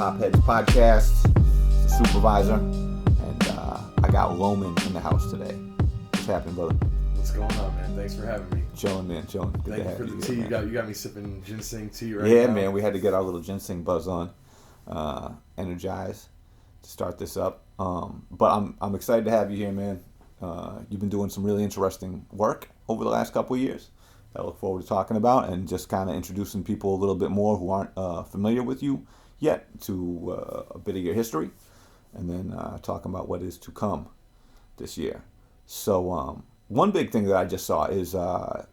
HipHopHeads podcast, the Supervisor, and I got Loman in the house today. What's happening, brother? What's going on, man? Thanks for having me. Chilling, man, chilling. Good Thank you for the tea. You got me sipping ginseng tea right now. Yeah, man, we had to get our little ginseng buzz on, energized to start this up. But I'm excited to have you here, man. You've been doing some really interesting work over the last couple of years that I look forward to talking about, and just kind of introducing people a little bit more who aren't familiar with you yet to a bit of your history, and then talking about what is to come this year. So one big thing that I just saw is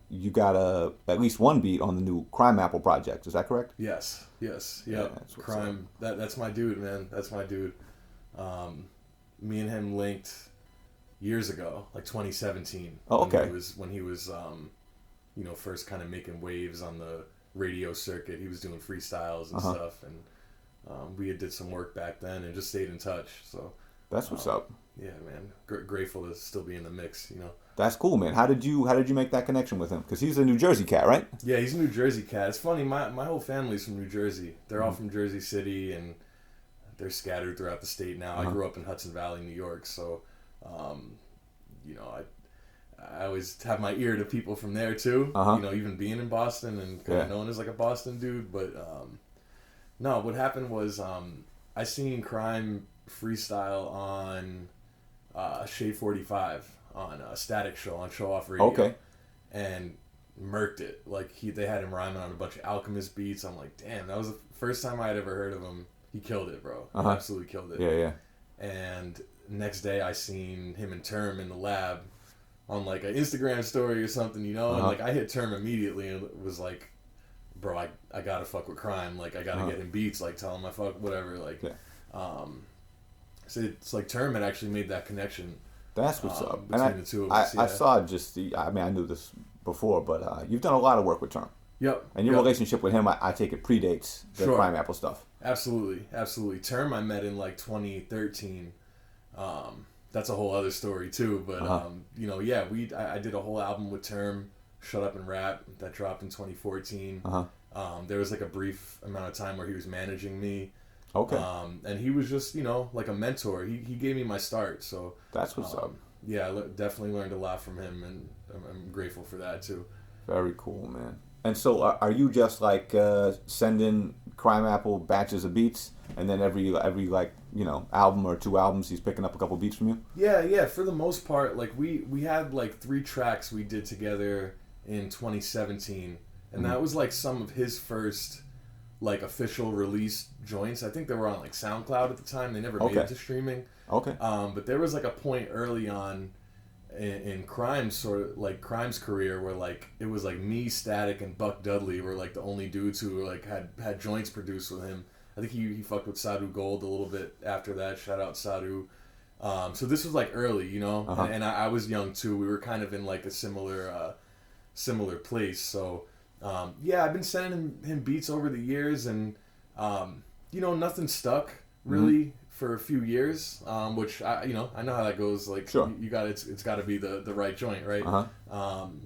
you got at least one beat on the new Crimeapple project. Is that correct? Yes. Yep. Yeah, Crime. That's my dude, man. That's my dude. Me and him linked years ago, like 2017. Oh, okay. When he was first kind of making waves on the radio circuit. He was doing freestyles and stuff, and we had did some work back then and just stayed in touch. So that's what's up. Yeah, man. Grateful to still be in the mix. That's cool, man. How did you make that connection with him? Because he's a New Jersey cat, right? Yeah, he's a New Jersey cat. It's funny. My whole family's from New Jersey. They're all from Jersey City, and they're scattered throughout the state now. I grew up in Hudson Valley, New York, so I always have my ear to people from there too. Even being in Boston and kind of known as like a Boston dude. But no, what happened was I seen Crime freestyle on Shade 45 on a Static Show on Show Off Radio. Okay. And murked it. Like they had him rhyming on a bunch of Alchemist beats. I'm like, damn, that was the first time I had ever heard of him. He killed it, bro. He absolutely killed it. Yeah. And next day I seen him and Term in the lab on like an Instagram story or something, and like I hit Term immediately and was like, bro, I gotta fuck with Crime. Like I gotta get him beats. Like tell him I fuck whatever. Like, so it's like Term had actually made that connection. That's what's up. Between the two of us. I saw just I knew this before, but you've done a lot of work with Term. Yep. And your relationship with him, I take it predates the Crimeapple stuff. Absolutely. Term I met in like 2013. That's a whole other story too. But I did a whole album with Term, Shut Up and Rap, that dropped in 2014. There was like a brief amount of time where he was managing me. Okay. And he was just like a mentor. He gave me my start. So that's what's up. Yeah, I definitely learned a lot from him, and I'm grateful for that too. Very cool, man. And so, are you just like sending Crimeapple batches of beats, and then every like album or two albums, he's picking up a couple beats from you? Yeah. For the most part, like we had like 3 tracks we did together in 2017, and that was like some of his first like official release joints. I think they were on like SoundCloud at the time. They never made it to streaming. Okay. But there was like a point early on in Crime's career where like it was like me, Static, and Buck Dudley were like the only dudes who were like had joints produced with him. I think he fucked with Sadhu Gold a little bit after that. Shout out Sadhu. So this was like early, and I was young too. We were kind of in like a similar place. So I've been sending him beats over the years, and nothing stuck really for a few years, which I know how that goes. Like, you got it's got to be the right joint, right?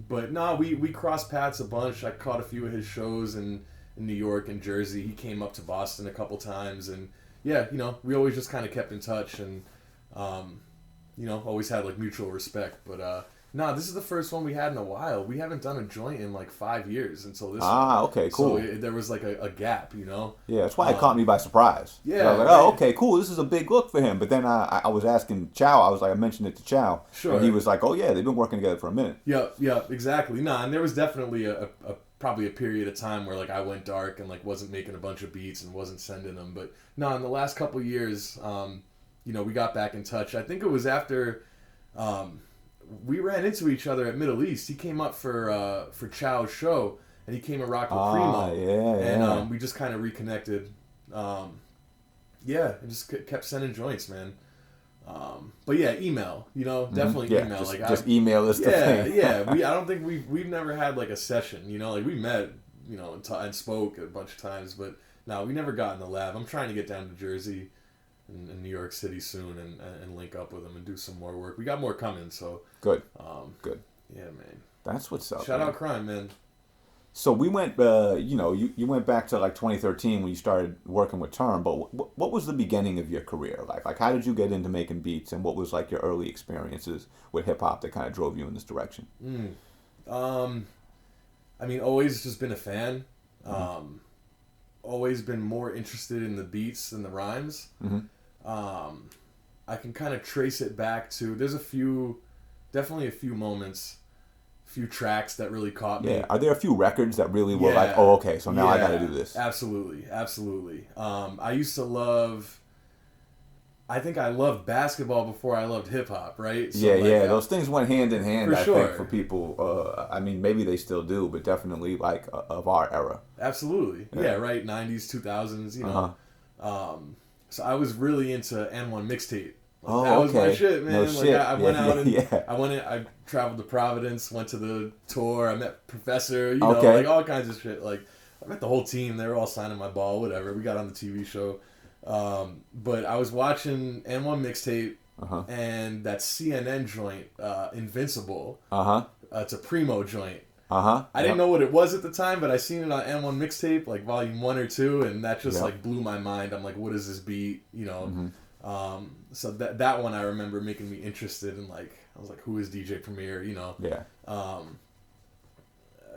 But no, we crossed paths a bunch. I caught a few of his shows in New York and Jersey. He came up to Boston a couple times, and we always just kind of kept in touch, and always had like mutual respect. But this is the first one we had in a while. We haven't done a joint in like 5 years until this one. Okay, cool. So there was like a gap, Yeah, that's why it caught me by surprise. Yeah. I was like, okay, cool. This is a big look for him. But then I was asking Chow. I mentioned it to Chow. Sure. And he was like, oh yeah, they've been working together for a minute. Yeah, exactly. And there was definitely probably a period of time where like I went dark and like wasn't making a bunch of beats and wasn't sending them. But in the last couple of years, we got back in touch. I think it was after we ran into each other at Middle East. He came up for Chow's show, and he came and rocked with Primo. And we just kind of reconnected. And just kept sending joints, man. But email. Definitely email. Just email is the thing. I don't think we've never had like a session. Like we met, and spoke a bunch of times, but no, we never got in the lab. I'm trying to get down to Jersey in New York City soon and link up with them and do some more work. We got more coming, so good. Good. Yeah, man. That's what's up. Shout out Crime, man. So we went, you went back to like 2013 when you started working with Term. But what was the beginning of your career like? Like, how did you get into making beats, and what was like your early experiences with hip hop that kind of drove you in this direction? I mean, always just been a fan. Mm-hmm. Always been more interested in the beats than the rhymes. Mm-hmm. I can kind of trace it back to, there's definitely a few moments, few tracks that really caught me. Yeah. Are there a few records that really were like, Yeah. oh, okay, so now I got to Yeah, do this? absolutely. I used to love, I think I loved basketball before I loved hip hop, right? So Yeah. Those things went hand in hand, For I sure. think, for people. I mean, maybe they still do, but definitely like of our era. Absolutely. Yeah. Yeah, right. 90s, 2000s, you know. So I was really into N1 mixtape. Like, Oh, that was my okay. shit, man. No Like shit. I went out and Yeah. I traveled to Providence, went to the tour, I met Professor, you Okay. know, like all kinds of shit. Like I met the whole team, they were all signing my ball, whatever. We got on the TV show. But I was watching N1 mixtape Uh-huh. and that CNN joint, Invincible. Uh-huh. It's a Primo joint. Uh-huh. I didn't know what it was at the time, but I seen it on N1 mixtape, like volume 1 or 2, and that just like blew my mind. I'm like, what is this beat? You know. Mm-hmm. So that one I remember making me interested in, like, I was like, who is DJ Premier? You know. Yeah.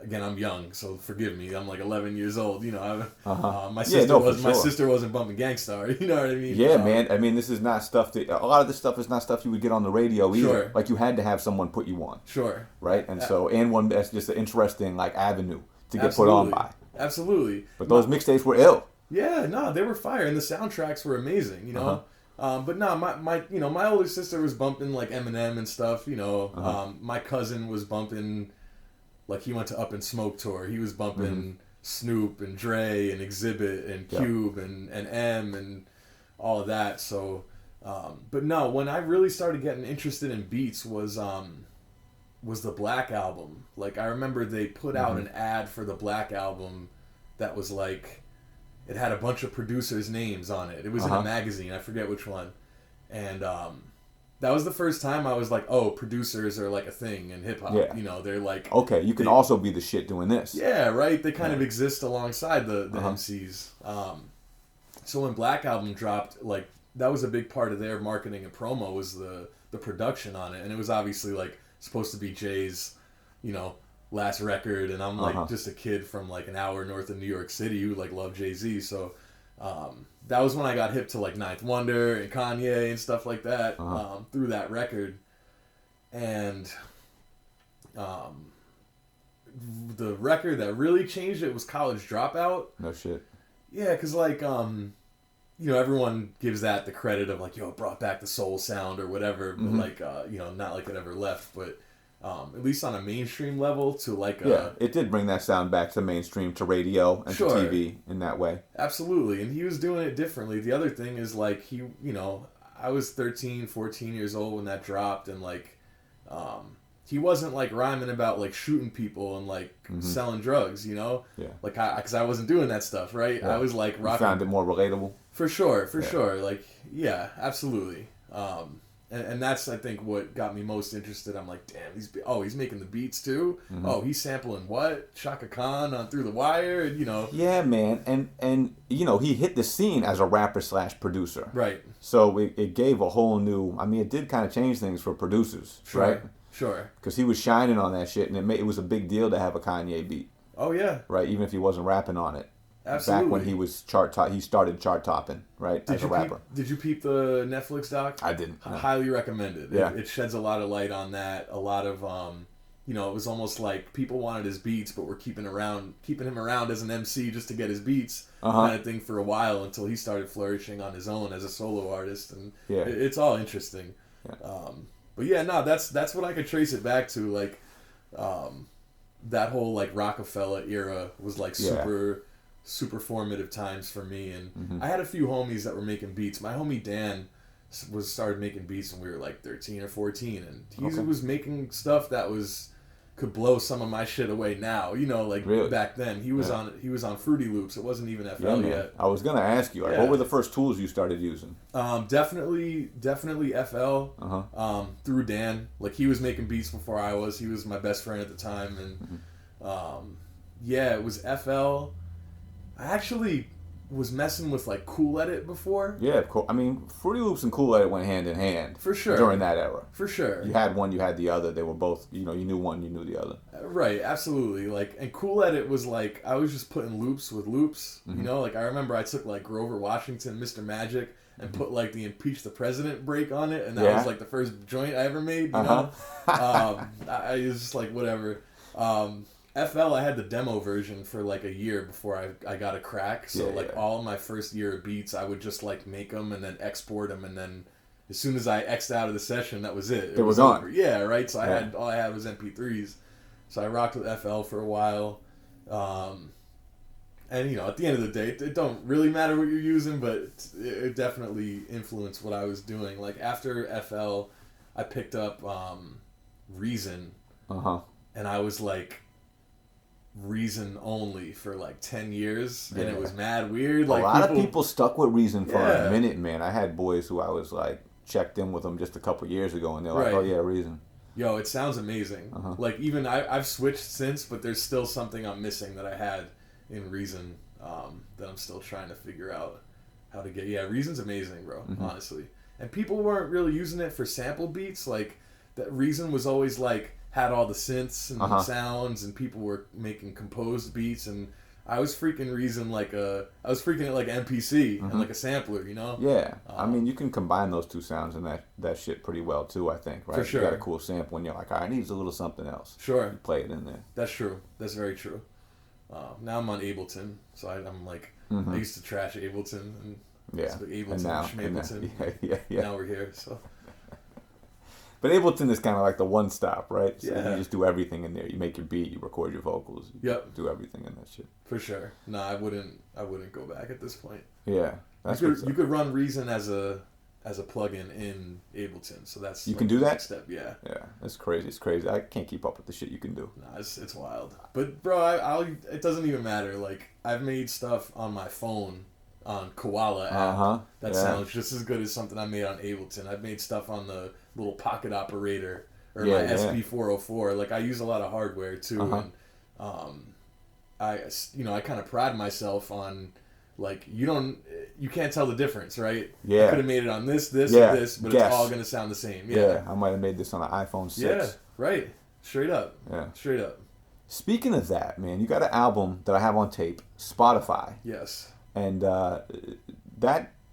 Again, I'm young, so forgive me. I'm like 11 years old. You know, Uh-huh. my Yeah, sister no, for my sure. sister wasn't bumping Gangstar. You know what I mean? Yeah, man. I mean, this is not stuff that a lot of this stuff is not stuff you would get on the radio either. Sure. Like, you had to have someone put you on, Sure. right? And so, and one that's just an interesting like avenue to get Absolutely. put on by. Absolutely. But those mixtapes were ill. Yeah, no, they were fire, and the soundtracks were amazing, you know. But no, my older sister was bumping like Eminem and stuff, you know. My cousin was bumping, like, he went to Up and Smoke tour. He was bumping Snoop and Dre and Exhibit and Cube and M and all of that. So, but no, when I really started getting interested in beats was the Black Album. Like, I remember they put out an ad for the Black Album that was like, it had a bunch of producers' names on it. It was in a magazine. I forget which one. And that was the first time I was like, oh, producers are like a thing in hip-hop. Yeah. You know, they're like... Okay, you can also be the shit doing this. Yeah, right? They kind of exist alongside the MCs. So when Black Album dropped, like, that was a big part of their marketing and promo, was the production on it. And it was obviously, like, supposed to be Jay's, you know, last record, and I'm like just a kid from like an hour north of New York City who like loved Jay-Z. So that was when I got hip to like Ninth Wonder and Kanye and stuff like that through that record. And the record that really changed it was College Dropout. No shit. Yeah, because like you know, everyone gives that the credit of like, yo, it brought back the soul sound or whatever, but like you know, not like it ever left, but at least on a mainstream level, to like it did bring that sound back to mainstream, to radio and to TV in that way. Absolutely. And he was doing it differently. The other thing is like, he, you know, I was 13, 14 years old when that dropped, and like he wasn't like rhyming about like shooting people and like selling drugs, you know? Yeah. Like, because I wasn't doing that stuff, right? Yeah. I was like rocking. You found it more relatable? For sure. Like, yeah, absolutely. And that's, I think, what got me most interested. I'm like, damn, he's making the beats too? Oh, he's sampling what? Shaka Khan on Through the Wire? You know? Yeah, man. And you know, he hit the scene as a rapper / producer. Right. So it gave a whole new, I mean, it did kind of change things for producers, right? Sure. Because he was shining on that shit, and it was a big deal to have a Kanye beat. Oh, yeah. Right? Even if he wasn't rapping on it. Absolutely. Back when he was he started chart topping, right? As a rapper. Did you peep the Netflix doc? I didn't. No. Highly recommend it. Yeah. It sheds a lot of light on that. A lot of, you know, it was almost like people wanted his beats, but were keeping him around as an MC just to get his beats, kind of thing, for a while, until he started flourishing on his own as a solo artist, and it's all interesting. Yeah. But yeah, no, that's what I could trace it back to. Like, that whole like Rockefeller era was like super formative times for me, and I had a few homies that were making beats. My homie Dan started making beats when we were like 13 or 14, and he was making stuff that could blow some of my shit away now. You know, like back then he was on Fruity Loops. It wasn't even FL yet. I was gonna ask you, like, what were the first tools you started using? Definitely FL. Through Dan. Like, he was making beats before I was. He was my best friend at the time, and Yeah, it was FL. I actually was messing with like Cool Edit before. Yeah, cool. I mean, Fruity Loops and Cool Edit went hand in hand. For sure. During that era. For sure. You had one, you had the other. They were both, you knew one, you knew the other. Right, absolutely. Like, and Cool Edit was like, I was just putting loops with loops. Mm-hmm. Like I remember I took like Grover Washington, Mr. Magic, and put like the Impeach the President break on it, and that was like the first joint I ever made. You know, I was just like whatever. FL, I had the demo version for like a year before I got a crack. So all my first year of beats, I would just like make them and then export them, and then as soon as I X'd out of the session, that was it. It was on. Over. Yeah, right. So all I had was MP3s. So I rocked with FL for a while. And at the end of the day, it don't really matter what you're using, but it definitely influenced what I was doing. Like after FL, I picked up Reason, and I was like Reason only for like 10 years, and it was mad weird. Like a lot of people stuck with Reason for a minute, man. I had boys who I was like checked in with them just a couple years ago, and they're like, "Oh yeah, Reason." Yo, it sounds amazing. Like even I've switched since, but there's still something I'm missing that I had in Reason that I'm still trying to figure out how to get. Yeah, Reason's amazing, bro. Honestly, and people weren't really using it for sample beats. Like that Reason was always like had all the synths and sounds, and people were making composed beats, and I was freaking Reason like I was freaking it like MPC and like a sampler, Yeah, I mean you can combine those two sounds and that shit pretty well too. I think, right? For sure. You got a cool sample, and you're like, I need a little something else. Sure. You play it in there. That's true. That's very true. Now I'm on Ableton, so I'm like I used to trash Ableton and Ableton and now, Schmableton. Yeah. Now we're here, so. But Ableton is kind of like the one stop, right? So you just do everything in there. You make your beat, you record your vocals, you do everything in that shit. For sure. No, I wouldn't go back at this point. Yeah, you could run Reason as a plugin in Ableton, so that's you can do that. Next step, yeah. Yeah, that's crazy. It's crazy. I can't keep up with the shit you can do. Nah, it's wild. But bro, it doesn't even matter. Like I've made stuff on my phone on Koala app that sounds just as good as something I made on Ableton. I've made stuff on the little pocket operator or my SP404. Like I use a lot of hardware too, and I kind of pride myself on like you can't tell the difference, right? Yeah, I could have made it on this, or this, but it's all gonna sound the same. Yeah, I might have made this on an iPhone 6. Yeah, right. Straight up. Yeah, straight up. Speaking of that, man, you got an album that I have on tape, Spotify. Yes. And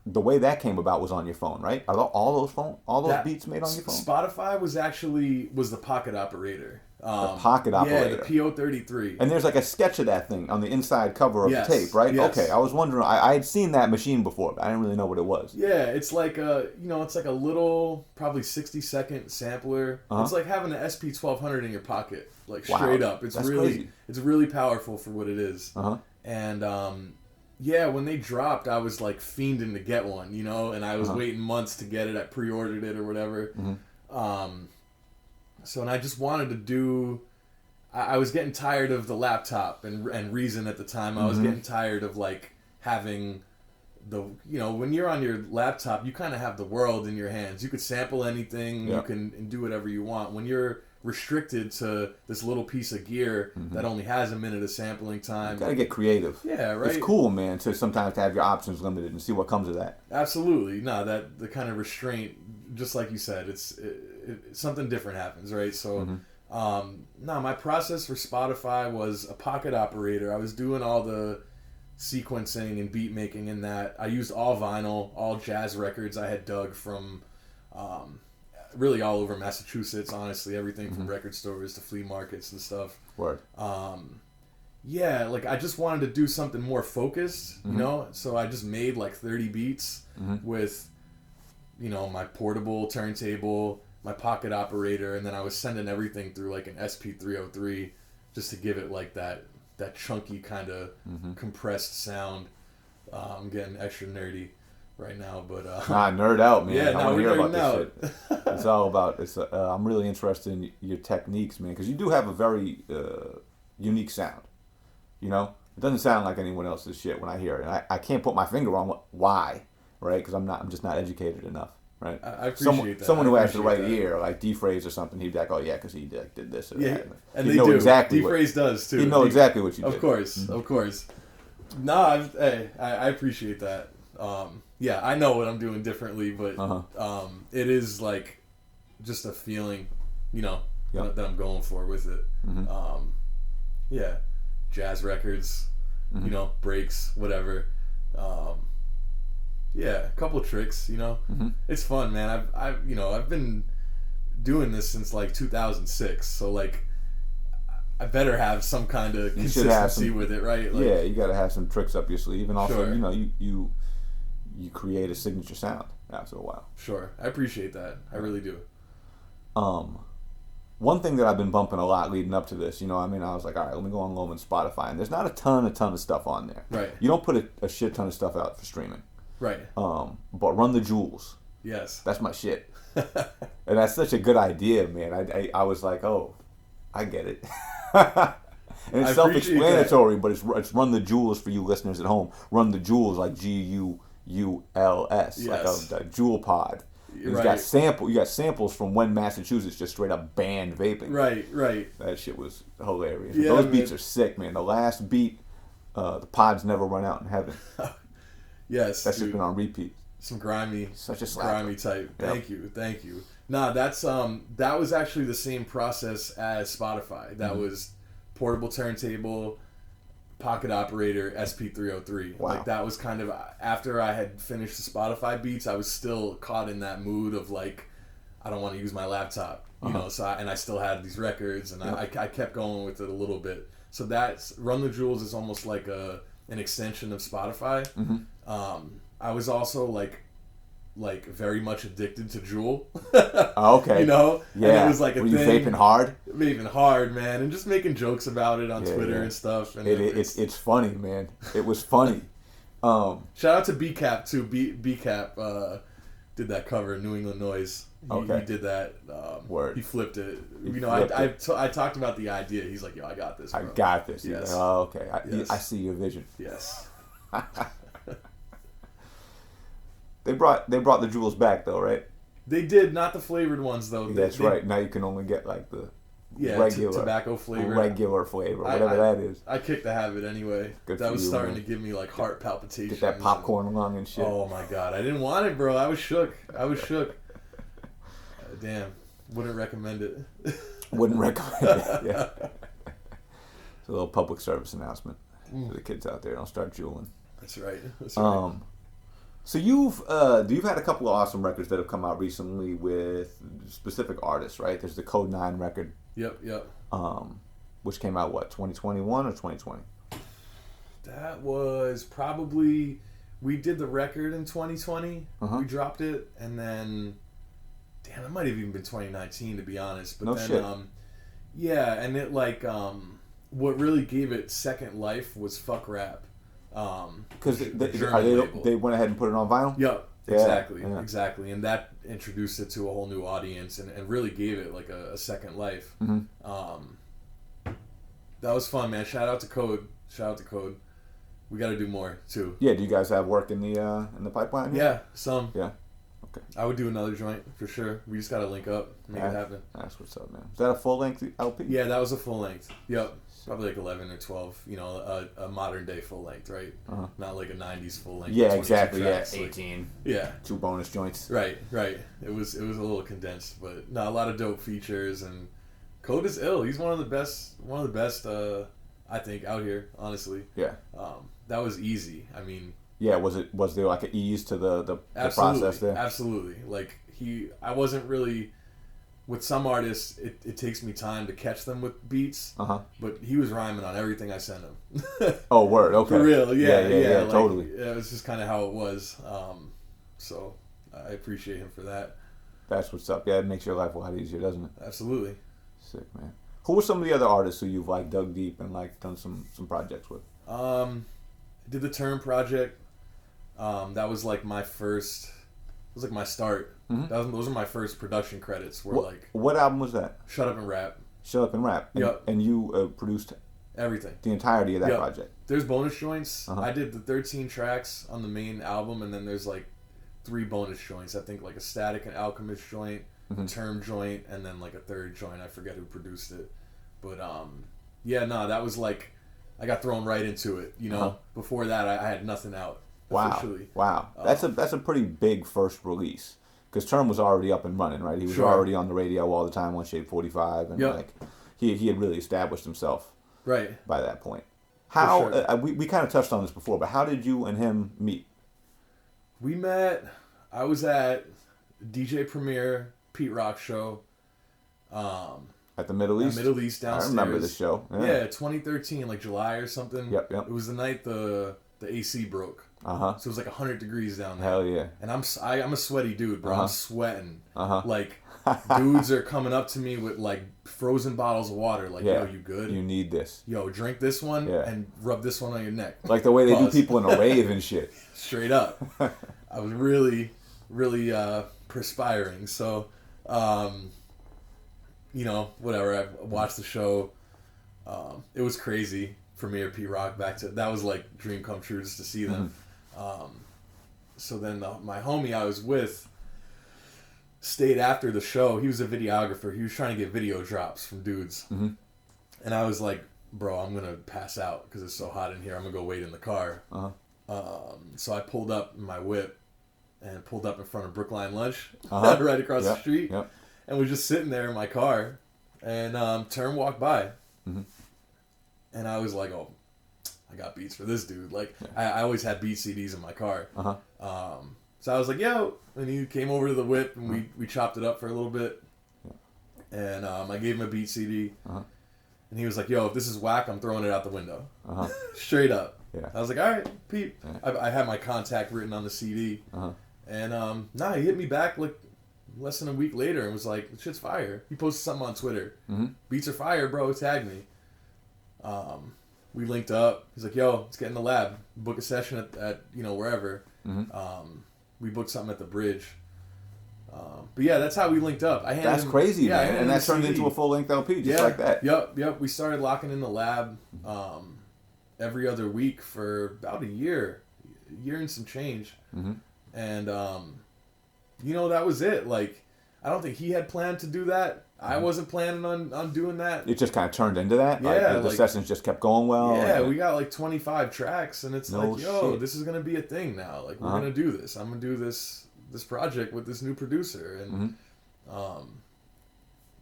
the way that came about was on your phone, right? Are all those beats made on your phone? Spotify was the pocket operator. The pocket operator. Yeah, the PO33. And there's like a sketch of that thing on the inside cover of the tape, right? Yes. Okay, I was wondering. I had seen that machine before, but I didn't really know what it was. Yeah, it's like it's like a little, probably 60-second sampler. It's like having an SP1200 in your pocket, like straight up. It's really powerful for what it is. And yeah, when they dropped, I was like fiending to get one, and I was waiting months to get it. I pre-ordered it or whatever. And I just wanted to do. I was getting tired of the laptop and Reason at the time. I was getting tired of like having when you're on your laptop, you kind of have the world in your hands. You could sample anything. You can do whatever you want. When you're restricted to this little piece of gear that only has a minute of sampling time. You gotta get creative. Yeah, right. It's cool, man, to sometimes have your options limited and see what comes of that. Absolutely. No, the kind of restraint, just like you said, it's something different happens, right? So, my process for Spotify was a pocket operator. I was doing all the sequencing and beat making in that. I used all vinyl, all jazz records I had dug from really all over Massachusetts, honestly. Everything from record stores to flea markets and stuff. Word. Yeah, like I just wanted to do something more focused, So I just made like 30 beats with, my portable turntable, my pocket operator, and then I was sending everything through like an SP303 just to give it like that chunky kind of compressed sound. I'm getting extra nerdy right now, but nerd out, man. Yeah, I want to hear about out. this shit. It's all about I'm really interested in your techniques, man, because you do have a very unique sound. It doesn't sound like anyone else's shit when I hear it. And I can't put my finger on why, right? Because I'm just not educated enough. right? I appreciate that. Someone who has the right that. ear, like D-Phrase or something, he'd be like, oh yeah, because he did this or that. And He'd they know do. exactly D-Phrase does too. He'd know exactly what you did. Of course, of course. No, I appreciate that. Yeah, I know what I'm doing differently, but it is like just a feeling, that I'm going for with it. Yeah, jazz records, breaks, whatever. Yeah, a couple tricks, It's fun, man. I've been doing this since like 2006, so like I better have some kind of consistency with it, right? Like, yeah, you got to have some tricks up your sleeve, and also, sure. You create a signature sound after a while. Sure, I appreciate that. I really do. One thing that I've been bumping a lot leading up to this, I was like, all right, let me go on Loman Spotify, and there's not a ton of stuff on there. Right. You don't put a shit ton of stuff out for streaming. Right. But Run the Jewels. Yes. That's my shit. And that's such a good idea, man. I was like, oh, I get it. And it's self-explanatory, but it's Run the Jewels for you listeners at home. Run the Jewels, like Guuls, yes. like a jewel pod. You got samples from when Massachusetts just straight up banned vaping. Right. That shit was hilarious. Yeah, those beats are sick, man. The last beat, the pods never run out in heaven. Yes, that's just been on repeat. Some grimy, such a grimy type. Thank you. Nah, that's that was actually the same process as Spotify. That was portable turntable, pocket operator, SP303. Wow. Like that was kind of after I had finished the Spotify beats. I was still caught in that mood of like, I don't want to use my laptop, So I still had these records, and I kept going with it a little bit. So that's Run the Jewels is almost like an extension of Spotify. I was also like very much addicted to Juul. Okay. Yeah. And it was like Were you vaping hard? Vaping hard, man, and just making jokes about it on Twitter and stuff. And it's funny, man. It was funny. Shout out to BCAP too. BCAP did that cover, New England Noise. He did that. Word. He flipped it. I talked about the idea. He's like, yo, I got this, bro. I got this. Yes. Like, oh, okay. Yes. I see your vision. Yes. They brought the jewels back though, right? They did, not the flavored ones though. That's right. Now you can only get like the regular tobacco flavor, whatever that is. I kicked the habit anyway. That was starting to give me like heart palpitations. Get that popcorn lung and shit. Oh my god, I didn't want it, bro. I was shook. Damn, wouldn't recommend it. Wouldn't recommend it. Yeah. It's a little public service announcement for the kids out there. Don't start juuling. That's right. So you've had a couple of awesome records that have come out recently with specific artists, right? There's the Code 9 record. Yep. Which came out 2021 or 2020? That was probably, we did the record in 2020. We dropped it, and then it might have even been 2019 to be honest. But shit. Yeah, and it what really gave it second life was Fuck Rap. Because they went ahead and put it on vinyl? Yep, exactly. And that introduced it to a whole new audience and really gave it like a second life. That was fun, man. Shout out to Code. We got to do more too. Yeah, do you guys have work in the pipeline? Yeah, some. Yeah. Okay. I would do another joint for sure. We just got to link up, make it happen. That's what's up, man. Is that a full-length LP? Yeah, that was a full-length. Yep. Probably like 11 or 12, a modern day full length, right? Not like a 90s full length. Yeah, exactly. Tracks, 18. Yeah. 2 bonus joints. Right. It was a little condensed, but no, a lot of dope features, and Code is ill. He's one of the best I think out here, honestly. Yeah. That was easy. I mean, yeah, was there like an ease to the process there? Absolutely. Like I wasn't really. With some artists, it takes me time to catch them with beats, but he was rhyming on everything I sent him. Oh, word, okay. For real, yeah, totally. Yeah, it was just kind of how it was. So I appreciate him for that. That's what's up. Yeah, it makes your life a lot easier, doesn't it? Absolutely. Sick, man. Who were some of the other artists who you've dug deep and done some projects with? Did the Term project. That was like my first. It was like my start. Those are my first production credits. What album was that? Shut Up and Rap. Shut Up and Rap. Yep. And you produced everything. The entirety of that project. There's bonus joints. I did the 13 tracks on the main album, and then there's like 3 bonus joints. I think like a Static and Alchemist joint, a Term joint, and then like a third joint. I forget who produced it, but yeah, no, that was like I got thrown right into it. You know, before that I had nothing out. Officially. Wow. That's a pretty big first release. Because Term was already up and running, right? He was already on the radio all the time on Shape 45, and like he had really established himself by that point. How we kind of touched on this before, but how did you and him meet? We met. I was at DJ Premier Pete Rock show. At the Middle East. Middle East downstairs. I remember the show. Yeah, 2013, like July or something. Yep. It was the night the AC broke. So it was like 100 degrees down there. Hell yeah. And I'm a sweaty dude, bro. I'm sweating. Like dudes are coming up to me with like frozen bottles of water. Like, yo, you good? You need this. Yo, drink this one and rub this one on your neck. Like the way they do people in a rave and shit. Straight up. I was really, really perspiring. So, you know, whatever. I watched the show. It was crazy. Premier Pete Rock that was like dream come true just to see them. So then my homie I was with stayed after the show. He was a videographer. He was trying to get video drops from dudes. And I was like, bro, I'm going to pass out because it's so hot in here. I'm going to go wait in the car. So I pulled up in my whip and pulled up in front of Brookline Lunch right across the street. And was just sitting there in my car. And Term walked by. And I was like, oh, I got beats for this dude. Like, I always had beat CDs in my car. So I was like, yo. And he came over to the whip, and we chopped it up for a little bit. And I gave him a beat CD. And he was like, yo, if this is whack, I'm throwing it out the window. Straight up. I was like, all right, Pete. I had my contact written on the CD. And he hit me back like less than a week later and was like, shit's fire. He posted something on Twitter. Beats are fire, bro. Tag me. We linked up. He's like, yo, let's get in the lab. Book a session at you know, wherever. We booked something at the Bridge. But yeah, that's how we linked up. That's crazy, man. And that turned into a full-length LP just like that. Yep. We started locking in the lab every other week for about a year and some change. And, you know, that was it. Like, I don't think he had planned to do that. I wasn't planning on doing that. It just kind of turned into that? Yeah. Like, the sessions just kept going well? Yeah, we got like 25 tracks, and it's this is going to be a thing now. Like, we're going to do this. I'm going to do this project with this new producer. And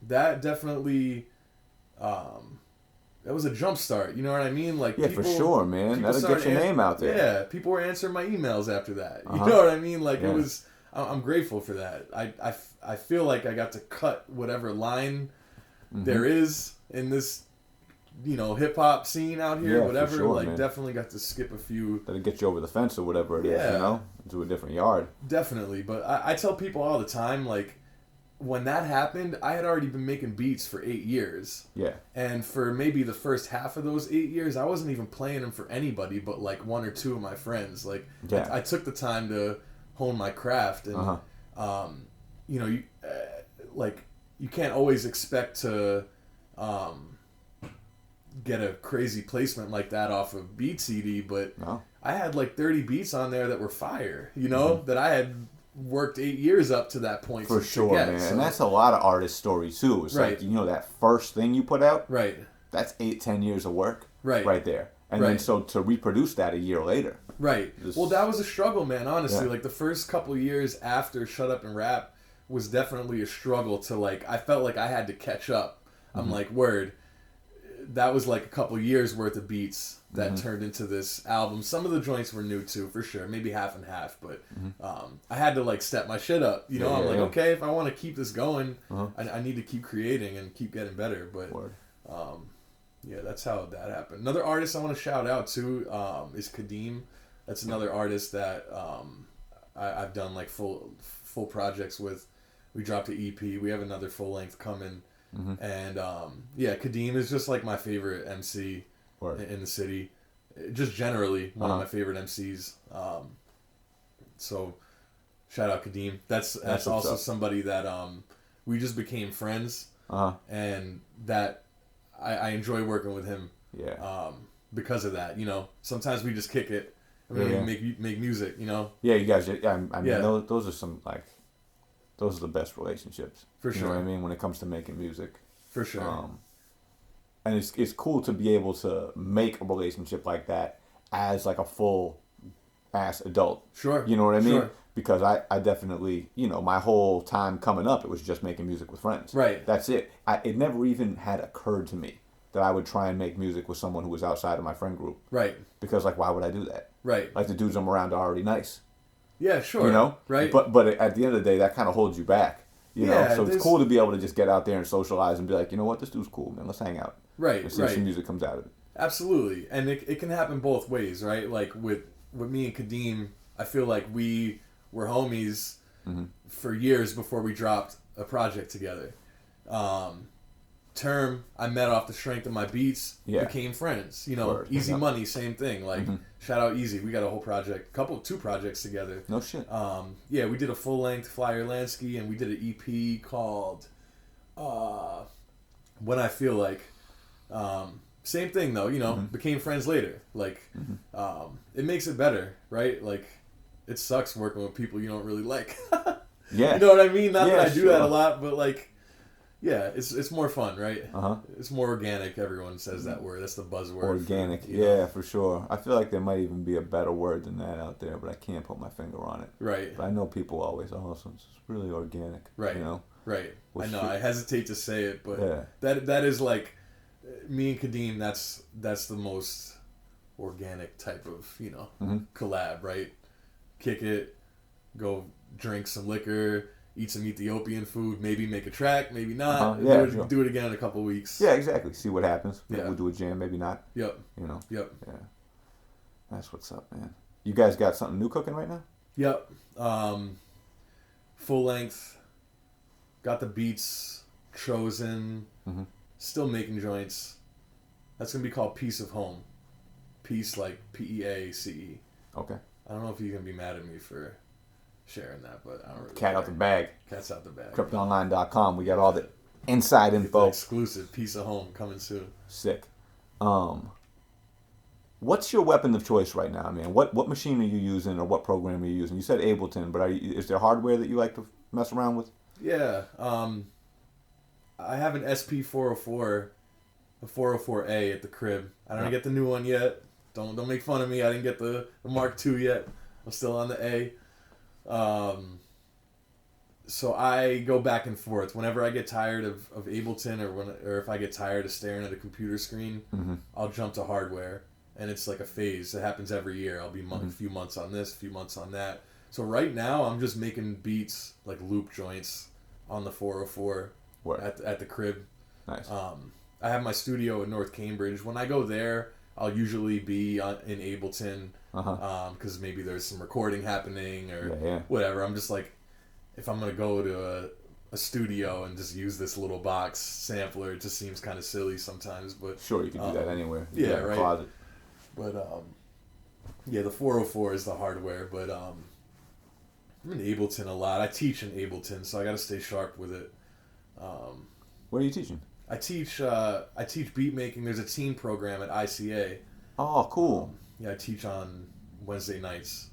that definitely... that was a jump start, you know what I mean? Like, for sure, man. That'll get your name out there. Yeah, people were answering my emails after that. You know what I mean? Like, it was... I'm grateful for that. I feel like I got to cut whatever line there is in this, you know, hip hop scene out here, whatever. Sure, like, man. definitely got to skip a few. That'll get you over the fence or whatever it is, you know, into a different yard. Definitely, but I tell people all the time, like, when that happened, I had already been making beats for 8 years. Yeah. And for maybe the first half of those 8 years, I wasn't even playing them for anybody but like 1 or 2 of my friends. Like, I took the time to hone my craft, and you know, you can't always expect to get a crazy placement like that off of Beat CD, but I had like 30 beats on there that were fire, you know, that I had worked 8 years up to that point. For sure, man. So, and that's a lot of artist story too. It's like, you know, that first thing you put out, that's 8-10 years of work right there. And then so to reproduce that a year later. Well, that was a struggle, man, honestly. Like, the first couple years after Shut Up and Rap was definitely a struggle to, like, I felt like I had to catch up. I'm like, word. That was like a couple years worth of beats that turned into this album. Some of the joints were new too, for sure. Maybe half and half, but I had to like step my shit up. You know, I'm like, okay, if I want to keep this going, I need to keep creating and keep getting better. But yeah, that's how that happened. Another artist I want to shout out to is Kadeem. That's another artist that I've done like full projects with. We dropped an EP. We have another full length coming. And yeah, Kadeem is just like my favorite MC in the city. Just generally one of my favorite MCs. So shout out Kadeem. That's also somebody that we just became friends. And that I enjoy working with him. Because of that, you know. Sometimes we just kick it and we don't even make music, you know. Yeah, you guys. I mean, Yeah. those are some those are the best relationships. For sure. You know what I mean when it comes to making music. For sure. And it's cool to be able to make a relationship like that as like a full ass adult. Sure. You know what I mean? Sure. Because I definitely, you know, my whole time coming up, it was just making music with friends. Right. That's it. It never even had occurred to me that I would try and make music with someone who was outside of my friend group. Right. Because, like, why would I do that? Right. Like, the dudes I'm around are already nice. Yeah, sure. You know? Right. But at the end of the day, that kind of holds you back. You know? So it's cool to be able to just get out there and socialize and be like, you know what? This dude's cool, man. Let's hang out. Right. And see if some music comes out of it. Absolutely. And it can happen both ways, right? Like, with me and Kadeem, I feel like we were homies for years before we dropped a project together. Term, I met off the strength of my beats, became friends. You know, Word. Easy Money, same thing. Like, shout out Easy. We got a whole project, two projects together. No shit. Yeah, we did a full-length Flyer Lansky, and we did an EP called When I Feel Like. Same thing, though, you know, became friends later. Like, it makes it better, right? Like, it sucks working with people you don't really like. Yeah. You know what I mean? Not that I do sure. that a lot, but, like, yeah, it's more fun, right? Uh-huh. It's more organic. Everyone says that word. That's the buzzword. Organic. For sure. I feel like there might even be a better word than that out there, but I can't put my finger on it. Right. But I know people always, it's really organic. Right. You know? Right. Well, I know. I hesitate to say it, but Yeah. that is like me and Kadeem. That's the most organic type of, you know, collab, right? Kick it, go drink some liquor, eat some Ethiopian food, maybe make a track, maybe not. Sure. Do it again in a couple of weeks. Yeah, exactly. See what happens. Maybe Yeah. we'll do a jam, maybe not. Yep. You know? Yep. Yeah. That's what's up, man. You guys got something new cooking right now? Yep. Full length. Got the beats chosen. Still making joints. That's going to be called Piece of Home. Peace, like Peace. Okay. I don't know if you're going to be mad at me for sharing that, but I don't really Cat out the bag. Cat's out the bag. CryptoOnline.com. We got all the inside info. Exclusive Piece of Home coming soon. Sick. What's your weapon of choice right now, man? What machine are you using, or what program are you using? You said Ableton, but is there hardware that you like to mess around with? Yeah. I have an SP404, a 404A at the crib. I don't get the new one yet. Don't make fun of me. I didn't get the Mark II yet. I'm still on the A. So I go back and forth. Whenever I get tired of Ableton, or if I get tired of staring at a computer screen, I'll jump to hardware. And it's like a phase. It happens every year. I'll be a few months on this, a few months on that. So right now, I'm just making beats, like loop joints, on the 404 at the crib. Nice. I have my studio in North Cambridge. When I go there, I'll usually be in Ableton because maybe there's some recording happening or whatever. I'm just like, if I'm going to go to a studio and just use this little box sampler, it just seems kind of silly sometimes. But sure, you can do that anywhere. Right. Closet. But the 404 is the hardware. But I'm in Ableton a lot. I teach in Ableton, so I got to stay sharp with it. Where are you teaching? I teach beat making. There's a teen program at ICA. Oh, cool. I teach on Wednesday nights.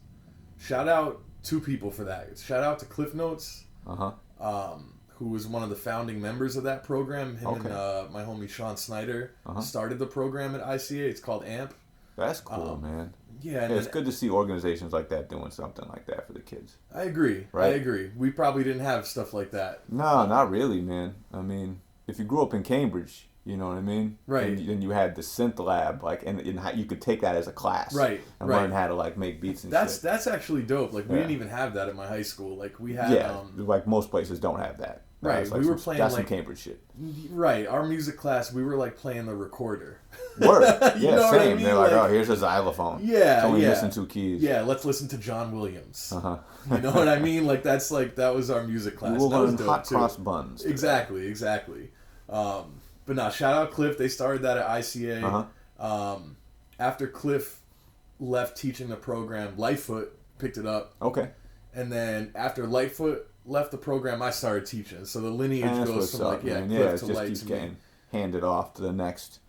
Shout out 2 people for that. Shout out to Cliff Notes, who was one of the founding members of that program. Him and my homie Sean Snyder started the program at ICA. It's called AMP. That's cool, man. Yeah, it's good to see organizations like that doing something like that for the kids. I agree. Right? I agree. We probably didn't have stuff like that. No, not really, man. I mean, if you grew up in Cambridge, you know what I mean? Right. And you had the synth lab, like, and you could take that as a class. Right. And learn how to, like, make beats and shit. That's actually dope. Like, we didn't even have that at my high school. Like, we had... like, most places don't have that. Right. Like we were playing, that's like... some Cambridge shit. Right. Our music class, we were, like, playing the recorder. Word. You know same. what I mean? They're like, oh, here's a xylophone. Yeah, it's only missing 2 keys. Yeah, let's listen to John Williams. You know what I mean? Like, that was our music class. We'll learn dope, hot too. cross buns. Exactly. But no, shout out Cliff. They started that at ICA. After Cliff left teaching the program, Lightfoot picked it up. Okay. And then after Lightfoot left the program, I started teaching. So the lineage goes from Cliff Cliff to just Light keeps to me. getting handed off to the next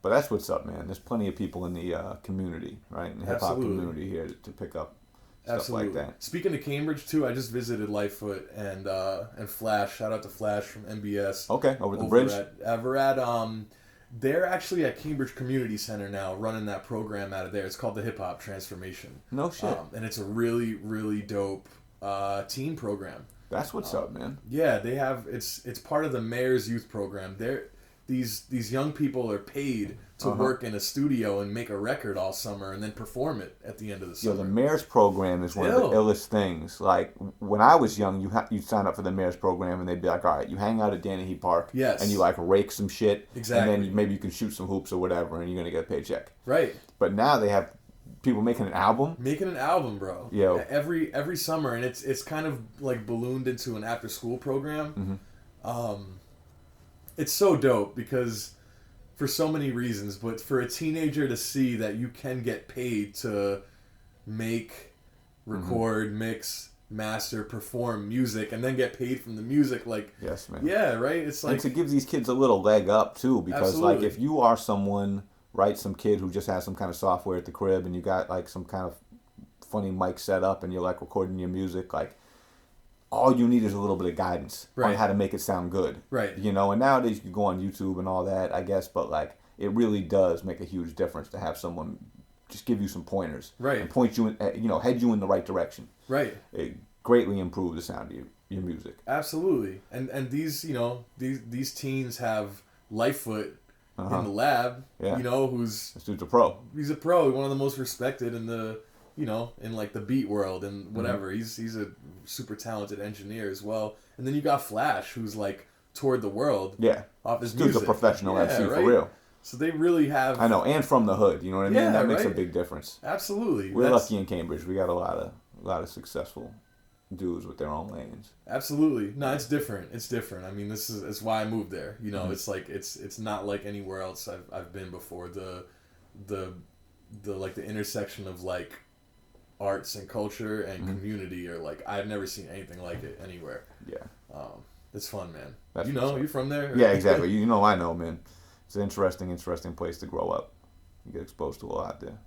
But that's what's up, man. There's plenty of people in the community, right? In the hip hop Absolutely. community here to pick up stuff Absolutely. like that. Speaking of Cambridge too, I just visited Lightfoot and Flash. Shout out to Flash from MBS. Okay, over the bridge. We're at they're actually at Cambridge Community Center now, running that program out of there. It's called the Hip Hop Transformation. No shit. And it's a really really dope teen program. That's what's up, man. Yeah, they have it's part of the mayor's youth program. These young people are paid to work in a studio and make a record all summer and then perform it at the end of the summer. Yo, the mayor's program is one of the illest things. Like when I was young, you'd sign up for the mayor's program and they'd be like, all right, you hang out at Danahy Park, yes, and you like rake some shit, exactly, and then maybe you can shoot some hoops or whatever, and you're gonna get a paycheck. Right. But now they have people making an album. Bro. Yo. Every summer, and it's kind of like ballooned into an after school program. It's so dope because for so many reasons, but for a teenager to see that you can get paid to make, record, mix, master, perform music, and then get paid from the music, like, yes, man. Yeah, right? It's like, and to give these kids a little leg up too, because absolutely, like if you are someone, right, some kid who just has some kind of software at the crib and you got like some kind of funny mic set up and you're like recording your music, like all you need is a little bit of guidance on how to make it sound good. Right. You know, and nowadays you can go on YouTube and all that, I guess, but like it really does make a huge difference to have someone just give you some pointers. Right. And point you in, head you in the right direction. Right. It greatly improves the sound of your music. Absolutely. And these, these teens have Lightfoot in the lab, who's... This dude's a pro. He's a pro, one of the most respected in the... in like the beat world and whatever. He's a super talented engineer as well. And then you got Flash, who's like toured the world. Yeah. Off his Dude's music. a professional MC right? for real. So they really have. I know, and from the hood. You know what I mean? Yeah, that makes a right? big difference. Absolutely. We're lucky in Cambridge. We got a lot of successful dudes with their own lanes. Absolutely. No, it's different. It's different. I mean, it's why I moved there. It's like it's not like anywhere else I've been before. The like the intersection of like arts and culture and community are like I've never seen anything like it anywhere. Yeah. It's fun, man. That's you're from there? Yeah, exactly. I know, man. It's an interesting place to grow up. You get exposed to a lot there.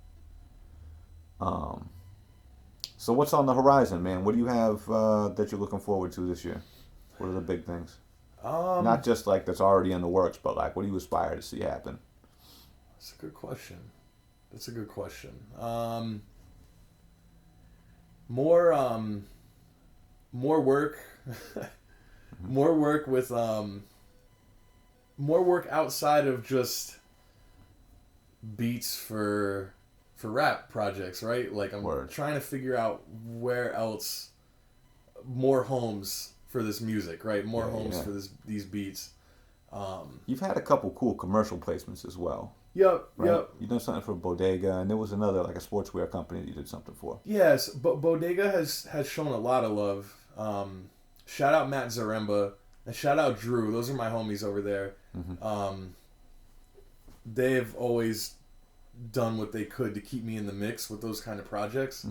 So what's on the horizon, man? What do you have that you're looking forward to this year? What are the big things? Not just like that's already in the works, but like what do you aspire to see happen? That's a good question. More work, more work with more work outside of just beats for rap projects, right? Like I'm trying to figure out where else more homes for this music, right? More homes for these beats. You've had a couple cool commercial placements as well. Yep, right? Yep. You done something for Bodega, and there was another like a sportswear company that you did something for. Yes, but Bodega has shown a lot of love. Shout out Matt Zaremba and shout out Drew. Those are my homies over there. They've always done what they could to keep me in the mix with those kind of projects.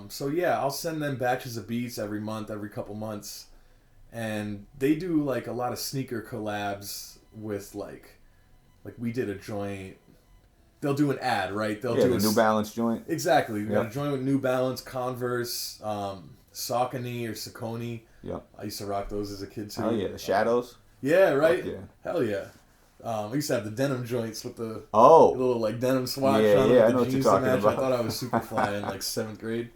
So yeah, I'll send them batches of beats every month, every couple months, and they do like a lot of sneaker collabs with like we did a joint. They'll do an ad, right? They'll do the New Balance joint. Exactly. We got a joint with New Balance, Converse, Saucony or Saucony. Yep. I used to rock those as a kid too. Oh yeah, the Shadows. Yeah, right. Yeah. Hell yeah. I used to have the denim joints with the little like denim swatch on them. Yeah, I with know the what you're jeans talking to match. about. I thought I was super fly in like 7th grade.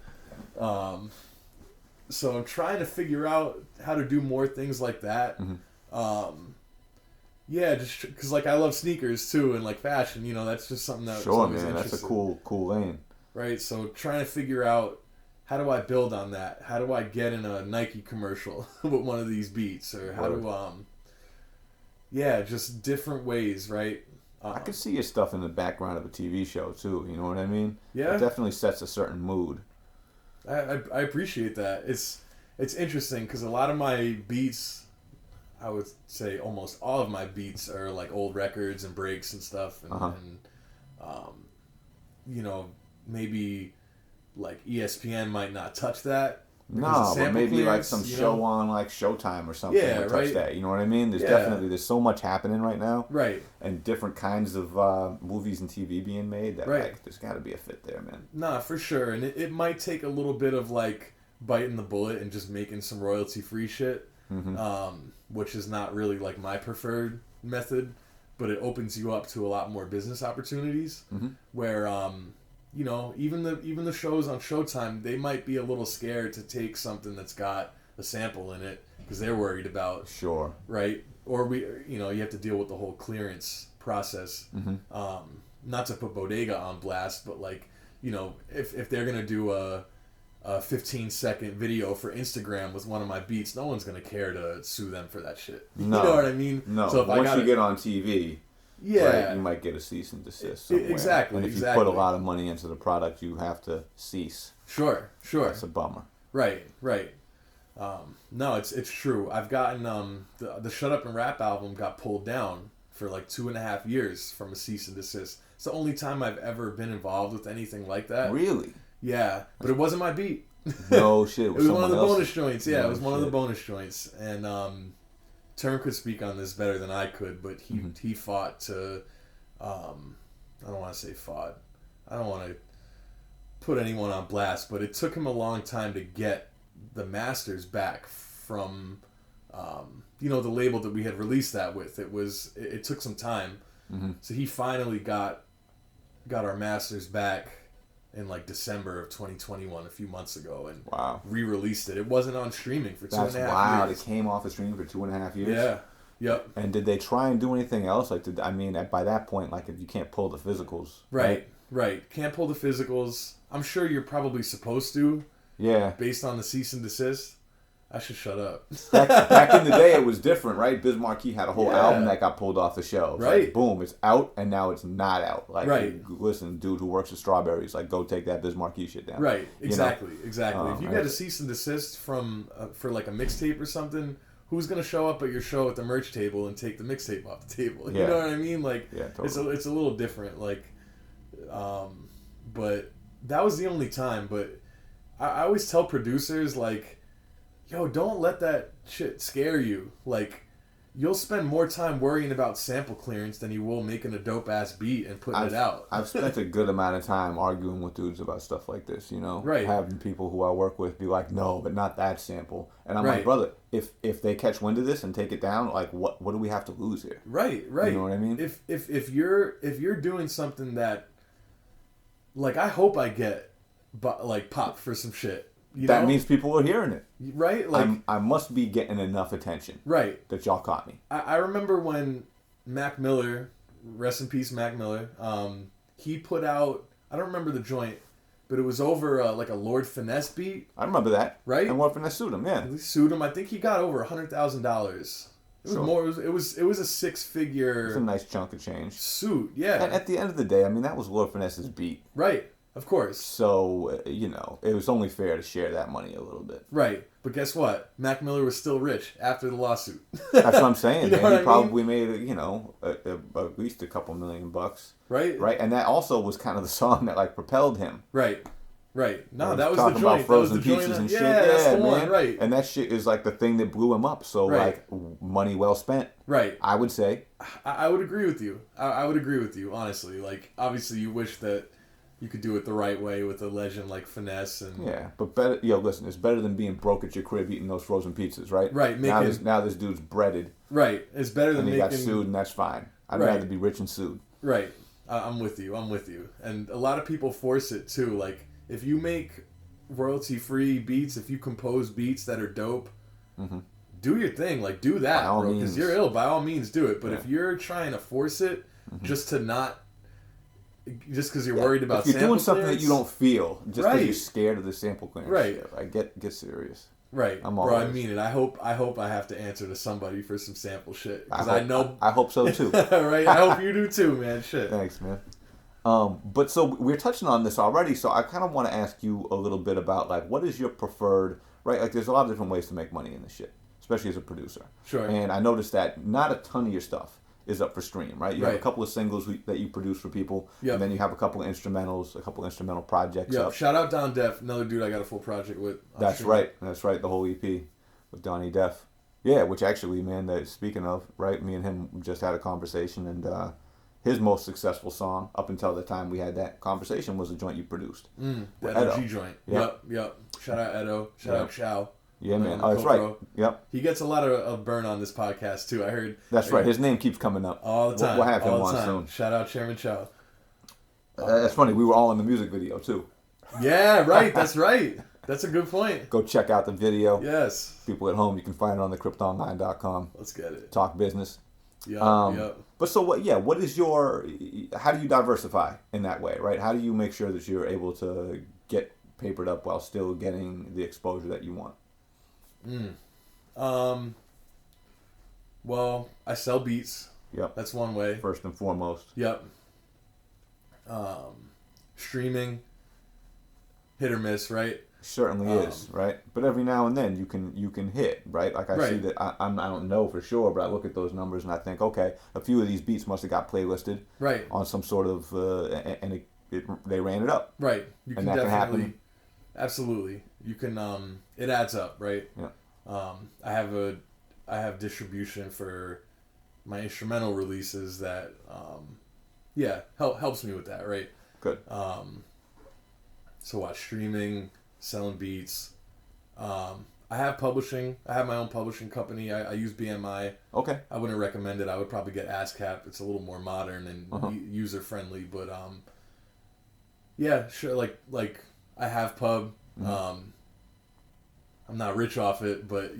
So I'm trying to figure out how to do more things like that. Yeah, just because like I love sneakers too and like fashion. That's just something that sure, man. That's a cool lane. Right. So trying to figure out how do I build on that? How do I get in a Nike commercial with one of these beats, or how do just different ways, right? I could see your stuff in the background of a TV show too. You know what I mean? Yeah. It definitely sets a certain mood. I appreciate that. It's interesting because a lot of my beats, I would say almost all of my beats are like old records and breaks and stuff, and maybe like ESPN might not touch that No, but maybe like some show know? on like Showtime or something would touch right. that. You know what I mean? There's Yeah. definitely there's so much happening right now, Right. and different kinds of movies and TV being made that like there's got to be a fit there, man. Nah, for sure, and it might take a little bit of like biting the bullet and just making some royalty free shit, which is not really like my preferred method, but it opens you up to a lot more business opportunities where you know, even the shows on Showtime, they might be a little scared to take something that's got a sample in it because they're worried about right, or you know, you have to deal with the whole clearance process. Not to put Bodega on blast, but like, you know, if they're gonna do a 15-second video for Instagram with one of my beats, no one's gonna care to sue them for that shit. No. You know what I mean? No. So if once you get on TV, right, you might get a cease and desist somewhere. Exactly. And if you put a lot of money into the product, you have to cease. Sure. That's a bummer. Right. No, it's true. I've gotten the Shut Up and Rap album got pulled down for like 2.5 years from a cease and desist. It's the only time I've ever been involved with anything like that. Really? Yeah, but it wasn't my beat. No shit. It was one of the else's bonus joints. Yeah, no it was one of shit. the bonus joints, and Term could speak on this better than I could, but he fought to. I don't want to say fought. I don't want to put anyone on blast, but it took him a long time to get the masters back from, you know, the label that we had released that with. It took some time, so he finally got our masters back in like December of 2021, a few months ago, and re-released it. It wasn't on streaming for 2.5 years. That's wild. It came off of streaming for 2.5 years. Yeah. Yep. And did they try and do anything else? Like, by that point, like, if you can't pull the physicals, right? Can't pull the physicals. I'm sure you're probably supposed to. Yeah. Based on the cease and desist. I should shut up. Back in the day, it was different, right? Biz Markie had a whole album that got pulled off the shelves. Right. Like, boom, it's out, and now it's not out. Like, listen, dude who works at Strawberries, like, go take that Biz Markie shit down. Right. Exactly. You know? Exactly. If you get a cease and desist from for like a mixtape or something, who's gonna show up at your show at the merch table and take the mixtape off the table? You know what I mean? Like, totally. it's a little different. Like, but that was the only time. But I always tell producers, like, yo, don't let that shit scare you. Like, you'll spend more time worrying about sample clearance than you will making a dope ass beat and putting it out. I've spent a good amount of time arguing with dudes about stuff like this, you know? Right. Having people who I work with be like, no, but not that sample. And I'm like, brother, if they catch wind of this and take it down, like, what do we have to lose here? Right. You know what I mean? If you're doing something that, like, I hope I get, like, popped for some shit. That means people are hearing it. Right? Like, I must be getting enough attention. Right. That y'all caught me. I remember when Mac Miller, rest in peace Mac Miller, he put out, I don't remember the joint, but it was over like a Lord Finesse beat. I remember that. Right? And Lord Finesse sued him, yeah. He sued him. I think he got over $100,000. It was more. It was a 6-figure. It's a nice chunk of change. Suit, yeah. And at the end of the day, I mean, that was Lord Finesse's beat. Right. Of course. So, you know, it was only fair to share that money a little bit. Right. But guess what? Mac Miller was still rich after the lawsuit. That's what I'm saying, you know man. He mean? probably made, you know, at least a couple $1 million. Right. Right. And that also was kind of the song that, like, propelled him. Right. No, that was talking the joint. about frozen that was the pizzas joint. and shit. Yeah, that's the man. one. Right. And that shit is, like, the thing that blew him up. So, like, money well spent. Right. I would say. I would agree with you. I would agree with you, honestly. Like, obviously, you wish that you could do it the right way with a legend like Finesse and but better. Listen, it's better than being broke at your crib eating those frozen pizzas, right? Right. Now this dude's breaded. Right. It's better than and he got sued, and that's fine. I'd rather be rich and sued. Right. I'm with you. And a lot of people force it too. Like, if you make royalty-free beats, if you compose beats that are dope, do your thing. Like, do that, bro. Because you're ill. By all means, do it. But if you're trying to force it just to not. Just because you're worried about if you're doing something clearance, that you don't feel, just because you're scared of the sample clearance, shit, like get serious. Right, bro. I mean it. I hope I have to answer to somebody for some sample shit because I know. I hope so too. Right. I hope you do too, man. Shit. Thanks, man. But so we're touching on this already, so I kind of want to ask you a little bit about, like, what is your preferred, right? Like, there's a lot of different ways to make money in this shit, especially as a producer. Sure. And I noticed that not a ton of your stuff is up for stream, right? You have a couple of singles that you produce for people, and then you have a couple of instrumentals, a couple of instrumental projects up. Shout out Don Def, another dude I got a full project with. That's right, the whole EP with Donnie Def. Yeah, which actually, man, speaking of, right, me and him just had a conversation, and his most successful song up until the time we had that conversation was a joint you produced. The OG joint. Yep. Shout out Edo. Shout out Chow. Yeah, man. Oh, that's right. Yep. He gets a lot of burn on this podcast, too. I heard. That's right. His name keeps coming up. All the time. We'll have him on soon. Shout out Chairman Chow. That's funny. We were all in the music video, too. Yeah, right. That's right. That's a good point. Go check out the video. Yes. People at home, you can find it on the cryptonline.com. Let's get it. Talk business. Yep. But so what? Yeah. What is how do you diversify in that way, right? How do you make sure that you're able to get papered up while still getting the exposure that you want? Well, I sell beats. Yep. That's one way. First and foremost. Yep. Streaming, hit or miss, right? Certainly is, right? But every now and then you can hit, right? Like I see that I don't know for sure, but I look at those numbers and I think, okay, a few of these beats must have got playlisted, right, on some sort of, they ran it up, right? You and can that definitely, can happen. Absolutely, you can. It adds up, right? Yeah. I have distribution for my instrumental releases that, helps me with that, right? Good. So watch streaming. Selling beats. I have publishing. I have my own publishing company. I use BMI. Okay. I wouldn't recommend it. I would probably get ASCAP. It's a little more modern and user friendly. But yeah, sure. Like I have pub. I'm not rich off it, but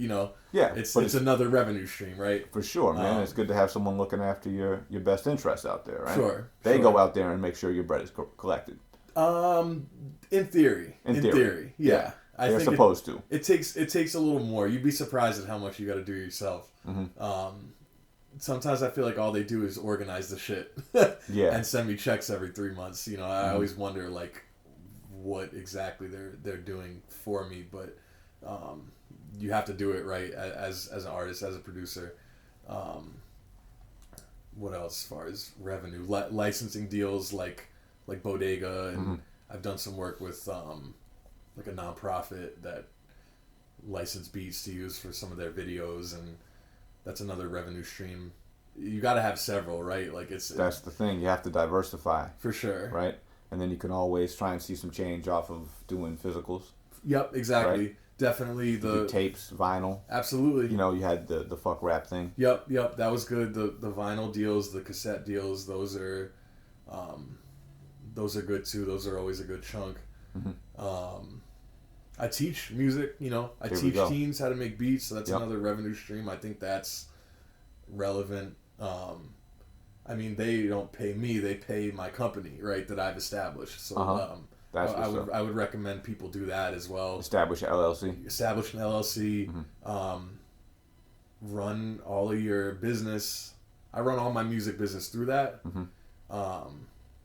it's another revenue stream, right? For sure, man. It's good to have someone looking after your best interests out there, right? Sure. They go out there and make sure your bread is collected. In theory. Yeah. They're supposed to. It takes a little more. You'd be surprised at how much you got to do yourself. Sometimes I feel like all they do is organize the shit. And send me checks every 3 months. I always wonder like what exactly they're doing for me, but you have to do it right as an artist, as a producer. What else as far as revenue? Licensing deals like Bodega, and I've done some work with like a nonprofit that license beats to use for some of their videos, and that's another revenue stream. You got to have several, right? Like that's the thing. You have to diversify for sure, right? And then you can always try and see some change off of doing physicals. Yep, exactly. Right? Definitely the tapes, vinyl. Absolutely. You had the fuck rap thing. Yep. That was good. The vinyl deals, the cassette deals, those are good too. Those are always a good chunk. I teach music. I teach teens how to make beats. So that's another revenue stream. I think that's relevant. I mean, they don't pay me; they pay my company, right? That I've established. So I would recommend people do that as well. Establish an LLC. Establish an LLC. Run all of your business. I run all my music business through that.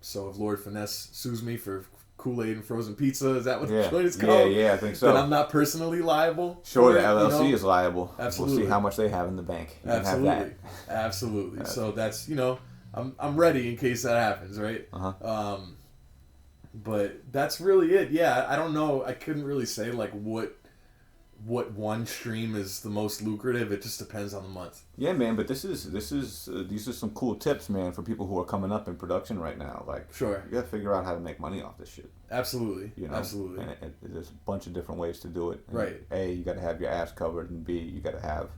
So if Lord Finesse sues me for Kool-Aid and frozen pizza, is that what the joint is called? Yeah, I think so. Then I'm not personally liable. Sure, the LLC is liable. Absolutely. We'll see how much they have in the bank. You Absolutely. Can have that. Absolutely. So that's, I'm ready in case that happens, right? But that's really it. Yeah, I don't know. I couldn't really say like what one stream is the most lucrative. It just depends on the month. Yeah, man. But these are some cool tips, man, for people who are coming up in production right now. Like, sure, you got to figure out how to make money off this shit. Absolutely. Absolutely. And there's a bunch of different ways to do it. And right. A, you got to have your ass covered, and B, you got to have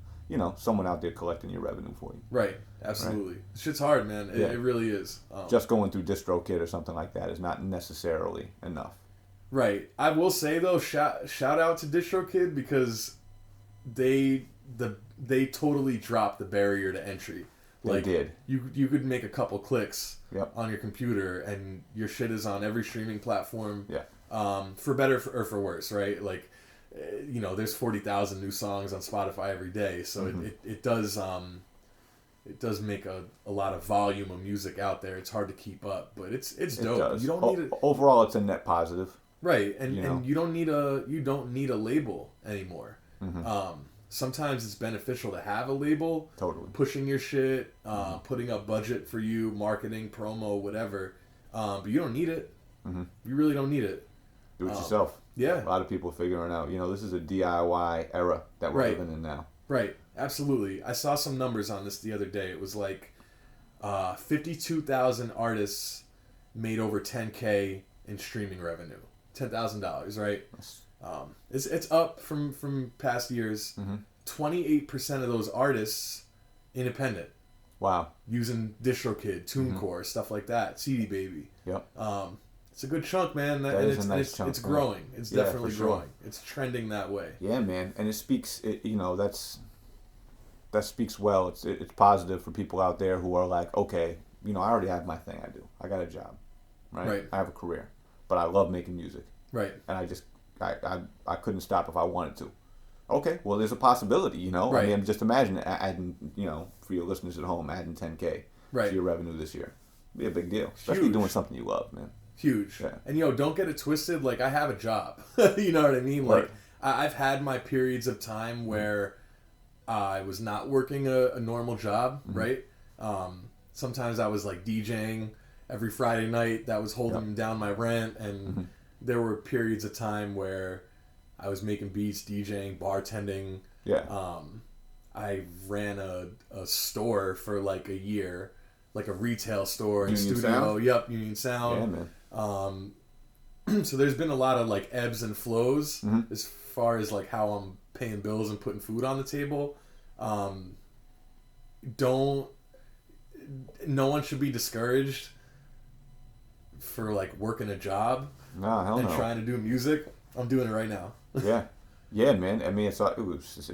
someone out there collecting your revenue for you. Right. Absolutely. Right? Shit's hard, man. It really is. Just going through DistroKid or something like that is not necessarily enough. Right. I will say though, shout out to DistroKid because they totally dropped the barrier to entry. Like, they did. You could make a couple clicks on your computer and your shit is on every streaming platform. Yeah. For better or for worse, right? Like, there's 40,000 new songs on Spotify every day, so it does make a lot of volume of music out there. It's hard to keep up, but it's dope. You don't need overall, it's a net positive. Right, and you don't need a label anymore. sometimes it's beneficial to have a label. Totally. Pushing your shit, putting up budget for you, marketing, promo, whatever. But you don't need it. Mm-hmm. You really don't need it. Do it yourself. Yeah. A lot of people figuring out, this is a DIY era that we're living in now. Right. Absolutely. I saw some numbers on this the other day. It was like 52,000 artists made over 10K in streaming revenue. $10,000, right? It's up from past years. 28% of those artists independent. Wow. Using DistroKid, TuneCore, stuff like that, CD Baby. Yep. It's a good chunk, man. That is a nice chunk. It's growing. It's definitely growing. It's trending that way. Yeah, man, and it speaks. That speaks well. It's positive for people out there who are like, okay, I already have my thing. I do. I got a job, right? I have a career, but I love making music, right? And I couldn't stop if I wanted to. Okay, well, there's a possibility, Right. I mean, just imagine adding, for your listeners at home, adding 10K to your revenue this year. It'd be a big deal, especially doing something you love, man. Huge. Yeah. And don't get it twisted. Like, I have a job. You know what I mean? Like, I've had my periods of time where I was not working a normal job, right? Sometimes I was like DJing every Friday night. That was holding down my rent, and there were periods of time where I was making beats, DJing, bartending. Yeah. I ran a store for like a year, like a retail store and Union studio. Sound? Yep, Union Sound. Yeah, man. So there's been a lot of like ebbs and flows as far as like how I'm paying bills and putting food on the table. No one should be discouraged for like working a job and trying to do music. I'm doing it right now. Yeah, man. I mean, it's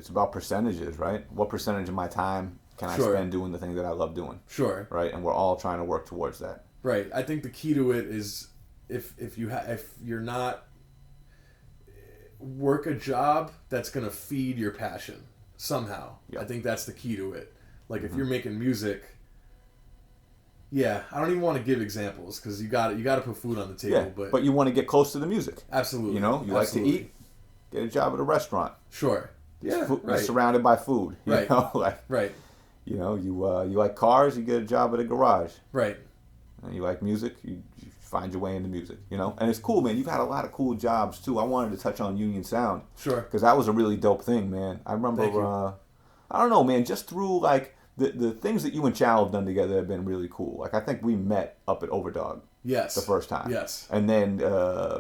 about percentages, right? What percentage of my time can I spend doing the thing that I love doing? Sure. Right, and we're all trying to work towards that. Right. I think the key to it is if you're not work a job that's gonna feed your passion somehow. Yep. I think that's the key to it. Like if you're making music. Yeah, I don't even want to give examples because you got to put food on the table. But you want to get close to the music. Absolutely. You like to eat. Get a job at a restaurant. Sure. Yeah. You're surrounded by food. You know, like, right. You like cars. You get a job at a garage. Right. And you like music. You find your way into music. And it's cool, man. You've had a lot of cool jobs too. I wanted to touch on Union Sound. Sure. Because that was a really dope thing, man. I remember. I don't know, man. Just through like. The things that you and Chow have done together have been really cool. Like, I think we met up at Overdog. Yes. The first time. Yes. And then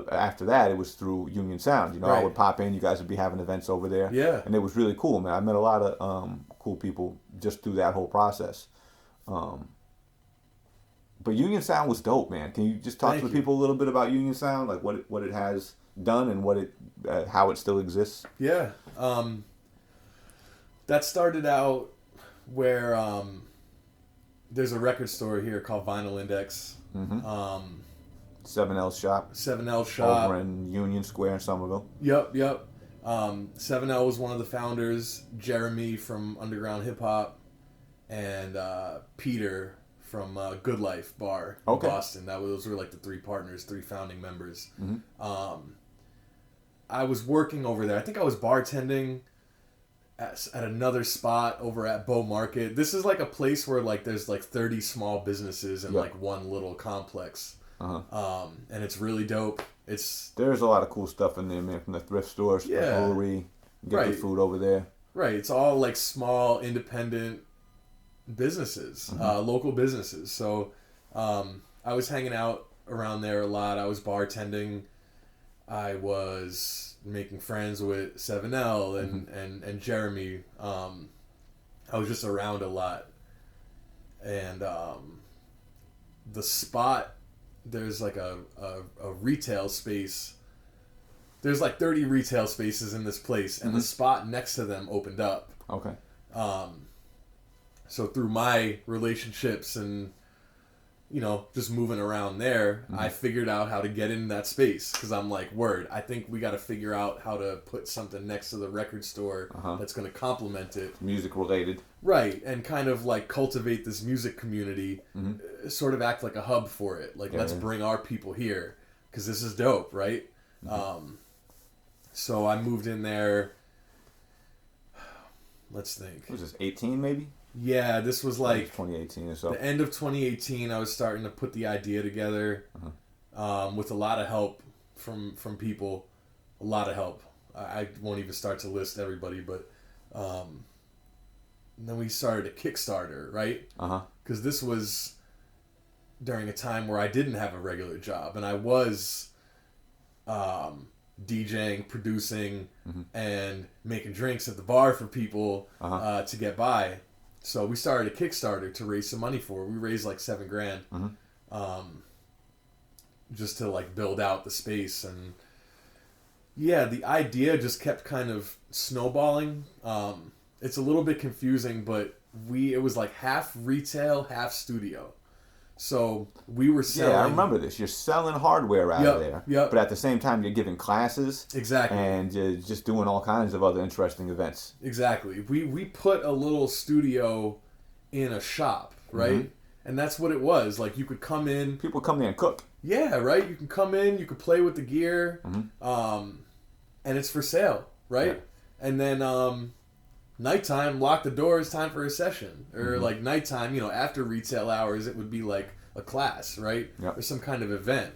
after that, it was through Union Sound. I would pop in. You guys would be having events over there. Yeah. And it was really cool, man. I met a lot of cool people just through that whole process. But Union Sound was dope, man. Can you just talk to the people a little bit about Union Sound? Like, what it has done and how it still exists? Yeah. That started out where there's a record store here called Vinyl Index. 7L shop. 7L shop. Over in Union Square in Somerville. Yep. 7L was one of the founders. Jeremy from Underground Hip Hop. And Peter from Good Life Bar in Boston. Those were like the three partners, three founding members. I was working over there. I think I was bartending at another spot over at Bow Market. This is like a place where like there's like 30 small businesses in like one little complex. And it's really dope. There's a lot of cool stuff in there, man, from the thrift stores to the brewery. Get good food over there. Right. It's all like small independent businesses, local businesses. So I was hanging out around there a lot. I was bartending. I was making friends with 7L and Jeremy. I was just around a lot. And the spot, there's like a retail space. There's like 30 retail spaces in this place, and the spot next to them opened up. Okay. So through my relationships and just moving around there, I figured out how to get in that space because I'm like, I think we got to figure out how to put something next to the record store that's going to complement it. Music related. Right, and kind of like cultivate this music community, sort of act like a hub for it. Like, let's bring our people here because this is dope, right? So I moved in there let's think. What was this, 18 maybe? Yeah, this was like 2018 or so. The end of 2018. I was starting to put the idea together, with a lot of help from people, a lot of help. I won't even start to list everybody, but and then we started a Kickstarter, right? Because this was during a time where I didn't have a regular job, and I was DJing, producing, and making drinks at the bar for people to get by. So we started a Kickstarter to raise some money for it. We raised like $7,000, just to like build out the space. And yeah, the idea just kept kind of snowballing. It's a little bit confusing, but it was like half retail, half studio. So we were selling. Yeah, I remember this. You're selling hardware out of there, but at the same time you're giving classes, exactly, and you're just doing all kinds of other interesting events. Exactly. We put a little studio in a shop, right? And that's what it was. Like you could come in. People come there and cook. Yeah, right. You can come in. You could play with the gear, and it's for sale, right? Yeah. And then nighttime, lock the doors, time for a session. Or like nighttime, after retail hours, it would be like a class, right? Yep. Or some kind of event.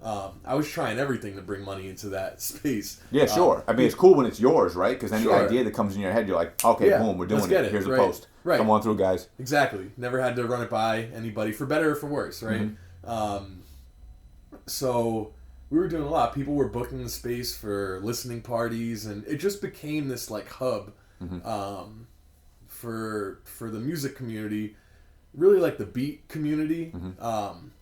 I was trying everything to bring money into that space. Yeah, sure. I mean, it's cool when it's yours, right? Because any idea that comes in your head, you're like, okay, boom, we're doing it. Here's a post. Right. Come on through, guys. Exactly. Never had to run it by anybody, for better or for worse, right? So we were doing a lot. People were booking the space for listening parties, and it just became this like hub for the music community, really like the beat community.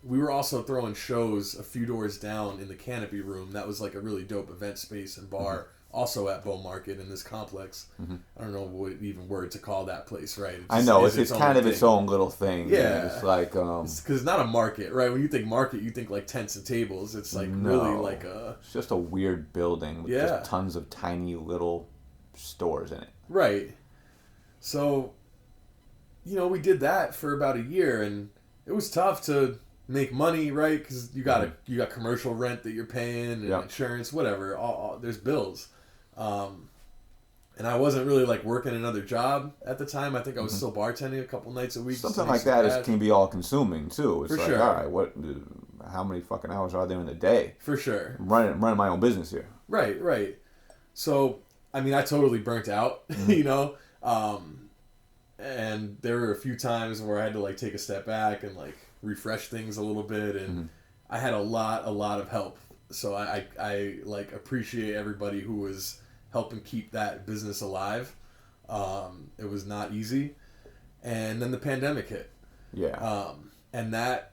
We were also throwing shows a few doors down in the Canopy Room. That was like a really dope event space and bar, also at Bow Market in this complex. I don't know what even word to call that place, right? I know, it's kind of its own little thing. Yeah. It's like... because it's not a market, right? When you think market, you think like tents and tables. It's like really like a... It's just a weird building with just tons of tiny little stores in it. Right. So, we did that for about a year, and it was tough to make money, right? Because you got commercial rent that you're paying, and insurance, whatever. All there's bills, and I wasn't really like working another job at the time. I think I was still bartending a couple nights a week. Something like that can be all consuming too. It's for like, sure. All right, how many fucking hours are there in the day? For sure. I'm running my own business here. Right. So, I mean, I totally burnt out, and there were a few times where I had to like take a step back and like refresh things a little bit, and I had a lot of help. So I like appreciate everybody who was helping keep that business alive. It was not easy, and then the pandemic hit. Yeah. And that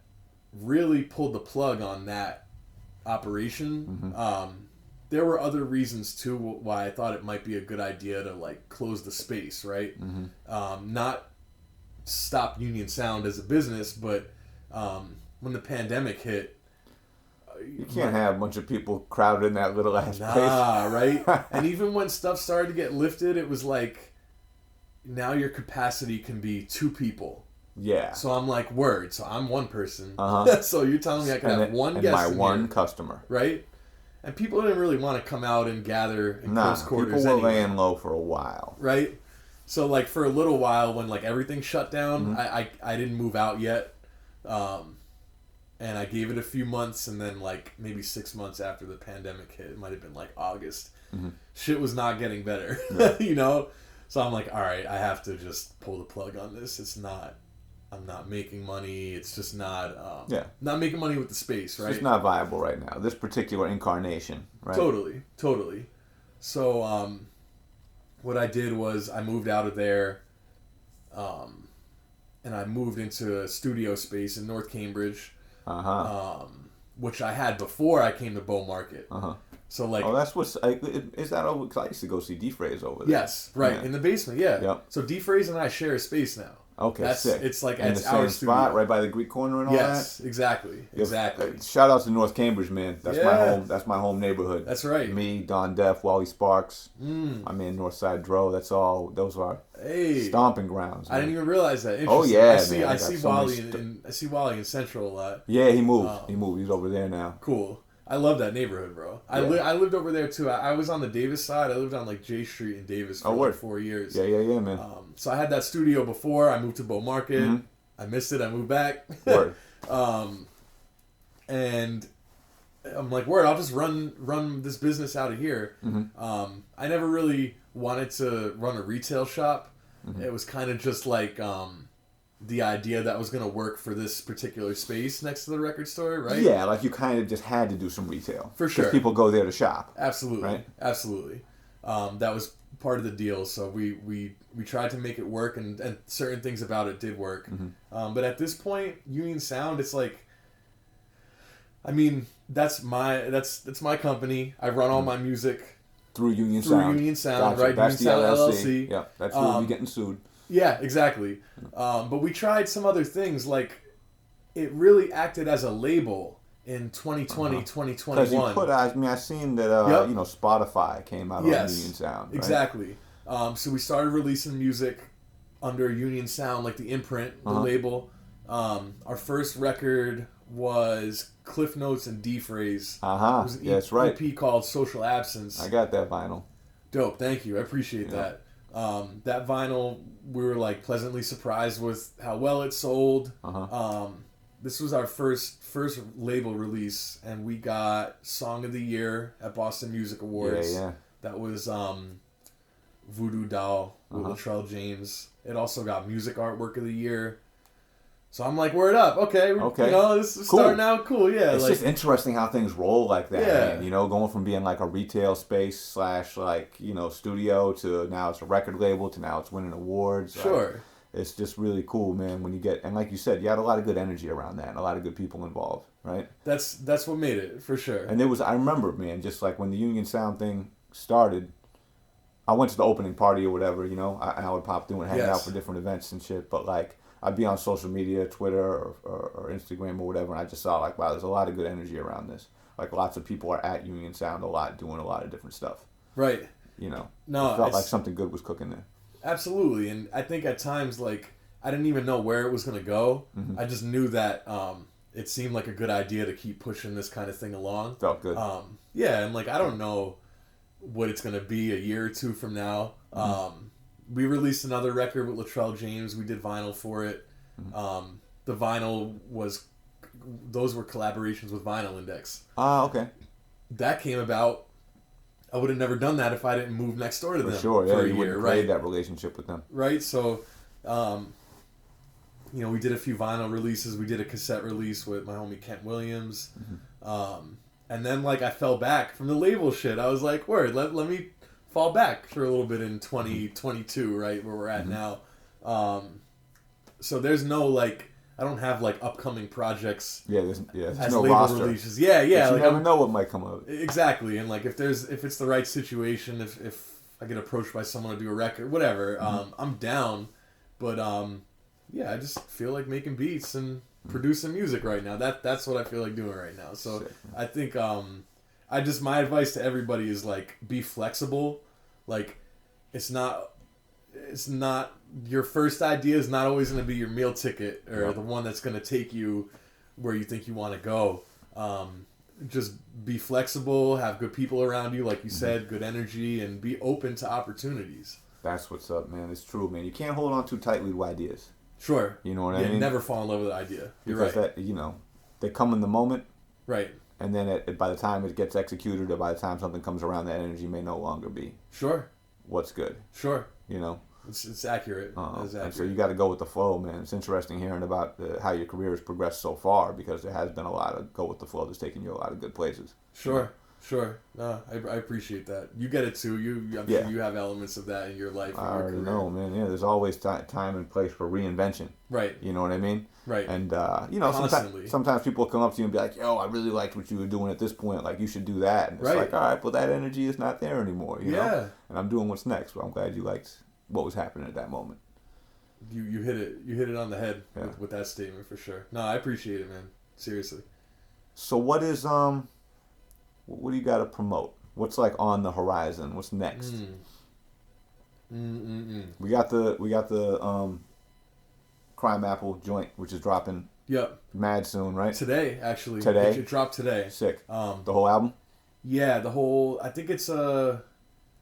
really pulled the plug on that operation. There were other reasons too why I thought it might be a good idea to like close the space, right? Not stop Union Sound as a business, but when the pandemic hit, you can't have a bunch of people crowded in that little ass place. Right? And even when stuff started to get lifted, it was like now your capacity can be 2 people. Yeah. So I'm like, word. So I'm one person. So you're telling me I can have one guest and my one here, customer, right? And people didn't really want to come out and gather in close quarters. People were laying low for a while, right? So like for a little while, when like everything shut down, I didn't move out yet, and I gave it a few months, and then like maybe 6 months after the pandemic hit, it might have been like August. Shit was not getting better, So I'm like, all right, I have to just pull the plug on this. I'm not making money. It's just not not making money with the space, right? It's not viable right now. This particular incarnation, right? Totally. So what I did was I moved out of there, and I moved into a studio space in North Cambridge, which I had before I came to Bow Market. So like, that's what's is that over? Because I used to go see D-Phrase over there. Yes, right, in the basement. Yeah. Yep. So D-Phrase and I share a space now. Okay, sick. It's like in it's the same our spot, studio. right by the Greek Corner and all that. Yes, exactly. Shout out to North Cambridge, man. That's my home. That's my home neighborhood. That's right. Me, Don Def, Wally Sparks. I'm in Northside Dro. That's all. Those are stomping grounds. Man. I didn't even realize that. Oh yeah, I see Wally in Central a lot. Yeah, he moved. He moved. He's over there now. Cool. I love that neighborhood, bro. I lived over there too. I was on the Davis side. I lived on like J Street in Davis for like 4 years. Yeah, man. So I had that studio before. I moved to Bow Market. Mm-hmm. I missed it. I moved back. Word. And I'm like, word, I'll just run this business out of here. Mm-hmm. I never really wanted to run a retail shop. Mm-hmm. It was kind of just like the idea that was going to work for this particular space next to the record store, right? Yeah, like you kind of just had to do some retail. For sure. Because people go there to shop. Absolutely. Right? Absolutely. That was part of the deal. So we tried to make it work, and certain things about it did work. Mm-hmm. But at this point, Union Sound, it's like, I mean, that's my company. I run all my music through Union Sound. Gotcha. Right? That's Union the Sound LLC. LLC. Yeah, that's where we getting sued. Yeah, exactly. But we tried some other things. Like, it really acted as a label in 2020, 2021. Because you put, I seen that, Spotify came out on Union Sound. Right? Exactly. So we started releasing music under Union Sound, like the imprint, the label. Our first record was Cliff Notes and D-Phrase. It was an that's right. EP called Social Absence. I got that vinyl. Dope, thank you. I appreciate that. That vinyl, we were like pleasantly surprised with how well it sold. This was our first label release, and we got Song of the Year at Boston Music Awards. Yeah. That was Voodoo Doll with Latrell James. It also got Music Artwork of the Year. So I'm like, word up, okay. This is starting out cool, yeah. It's just interesting how things roll like that, yeah. man. Going from being like a retail space / studio to now it's a record label to now it's winning awards. Sure. Like, it's just really cool, man, when you get, and like you said, you had a lot of good energy around that and a lot of good people involved, right? That's what made it, for sure. And I remember, man, just like when the Union Sound thing started, I went to the opening party or whatever, I would pop through and hang out for different events and shit, but like, I'd be on social media, Twitter or Instagram or whatever, and I just saw like, wow, there's a lot of good energy around this. Like lots of people are at Union Sound a lot, doing a lot of different stuff. Right. No, it felt like something good was cooking there. Absolutely, and I think at times like I didn't even know where it was gonna go. Mm-hmm. I just knew that it seemed like a good idea to keep pushing this kind of thing along. Felt good. And like I don't know what it's gonna be a year or two from now. Mm-hmm. We released another record with Latrell James. We did vinyl for it. Mm-hmm. The vinyl those were collaborations with Vinyl Index. Okay. That came about. I would have never done that if I didn't move next door to them for a year, wouldn't right? That relationship with them. Right, so, we did a few vinyl releases. We did a cassette release with my homie Kent Williams. Mm-hmm. And then, like, I fell back from the label shit. I was like, word, let me fall back for a little bit in 2022, right, where we're at now. So there's no, like, I don't have, like, upcoming projects. There's as no label roster. Releases. Yeah. But you like, never know what might come up. Exactly, and, like, if it's the right situation, if I get approached by someone to do a record, whatever, I'm down. But, I just feel like making beats and producing music right now. That's what I feel like doing right now. So sick, I think my advice to everybody is like be flexible. Like it's not your first idea is not always going to be your meal ticket or the one that's going to take you where you think you want to go. Just be flexible, have good people around you, like you said, good energy, and be open to opportunities. That's what's up, man. It's true, man. You can't hold on too tightly to ideas. Sure. You know what I mean? Never fall in love with an idea. You're because right. That, they come in the moment. Right. And then by the time it gets executed or by the time something comes around, that energy may no longer be. Sure. What's good. Sure. It's accurate. It's accurate. And so you got to go with the flow, man. It's interesting hearing about how your career has progressed so far because there has been a lot of go with the flow that's taken you a lot of good places. Sure. Sure. No, I appreciate that. You get it too. I'm sure you have elements of that in your life. I already know, man. Yeah, there's always time and place for reinvention. Right. You know what I mean? Right. And, Constantly. sometimes people come up to you and be like, yo, I really liked what you were doing at this point. Like, you should do that. And it's like, all right, well, that energy is not there anymore, you know? And I'm doing what's next. But I'm glad you liked what was happening at that moment. You hit it on the head with that statement for sure. No, I appreciate it, man. Seriously. So what is, what do you got to promote? What's like on the horizon? What's next? We got the Crimeapple joint, which is dropping Yep. Mad soon, right? Today, actually. Today? It dropped today. Sick. The whole album? Yeah, the whole. I think it's a.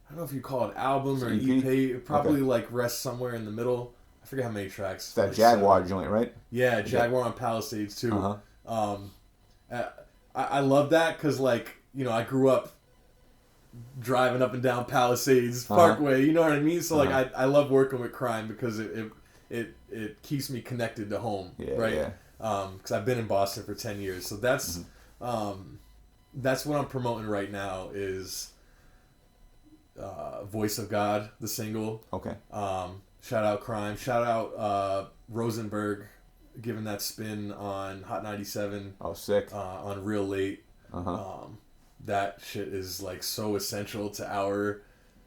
I don't know if you call it album or EP? EP. It probably like rests somewhere in the middle. I forget how many tracks. It's that Jaguar joint, right? Yeah, Jaguar on Palisades too. Uh-huh. I love that because like I grew up driving up and down Palisades Parkway. You know what I mean? So like I love working with Crime because it keeps me connected to home, right? Yeah. Because I've been in Boston for 10 years, so that's what I'm promoting right now is Voice of God, the single. Okay. Shout out Crime. Shout out Rosenberg, giving that spin on Hot 97. Oh, sick. On Real Late. That shit is like so essential to our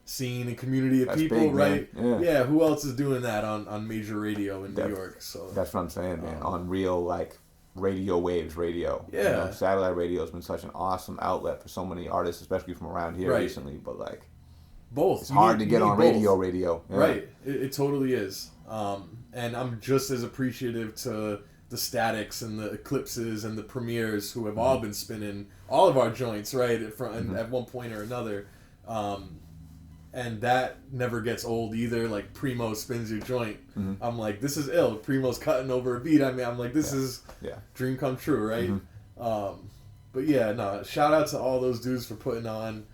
scene and community of people, big, right? Yeah. Who else is doing that on major radio in New York? So that's what I'm saying, man. On real like radio waves radio. Yeah. Satellite radio has been such an awesome outlet for so many artists, especially from around here recently. But like, both. It's hard to get on radio. Yeah. Right. It totally is. And I'm just as appreciative to the Statics and the Eclipses and the Premiers who have all been spinning all of our joints, right, at one point or another. And that never gets old either. Like, Primo spins your joint. I'm like, this is ill. Primo's cutting over a beat. I mean, I'm like, this is dream come true, right? But yeah, no, shout out to all those dudes for putting on.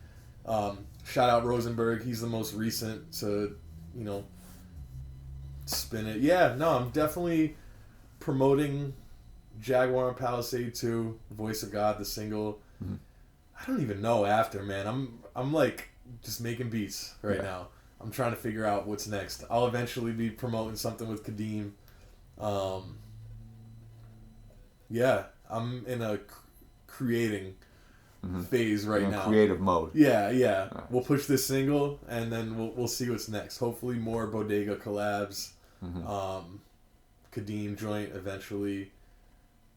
Shout out Rosenberg. He's the most recent to, spin it. Yeah, no, I'm definitely promoting Jaguar and Palisade 2, Voice of God, the single. I don't even know after, man. I'm like just making beats right now. I'm trying to figure out what's next. I'll eventually be promoting something with Kadeem. Yeah, I'm in a creating phase right now. Creative mode. Yeah. Nice. We'll push this single and then we'll see what's next. Hopefully more Bodega collabs. Kadeem joint eventually.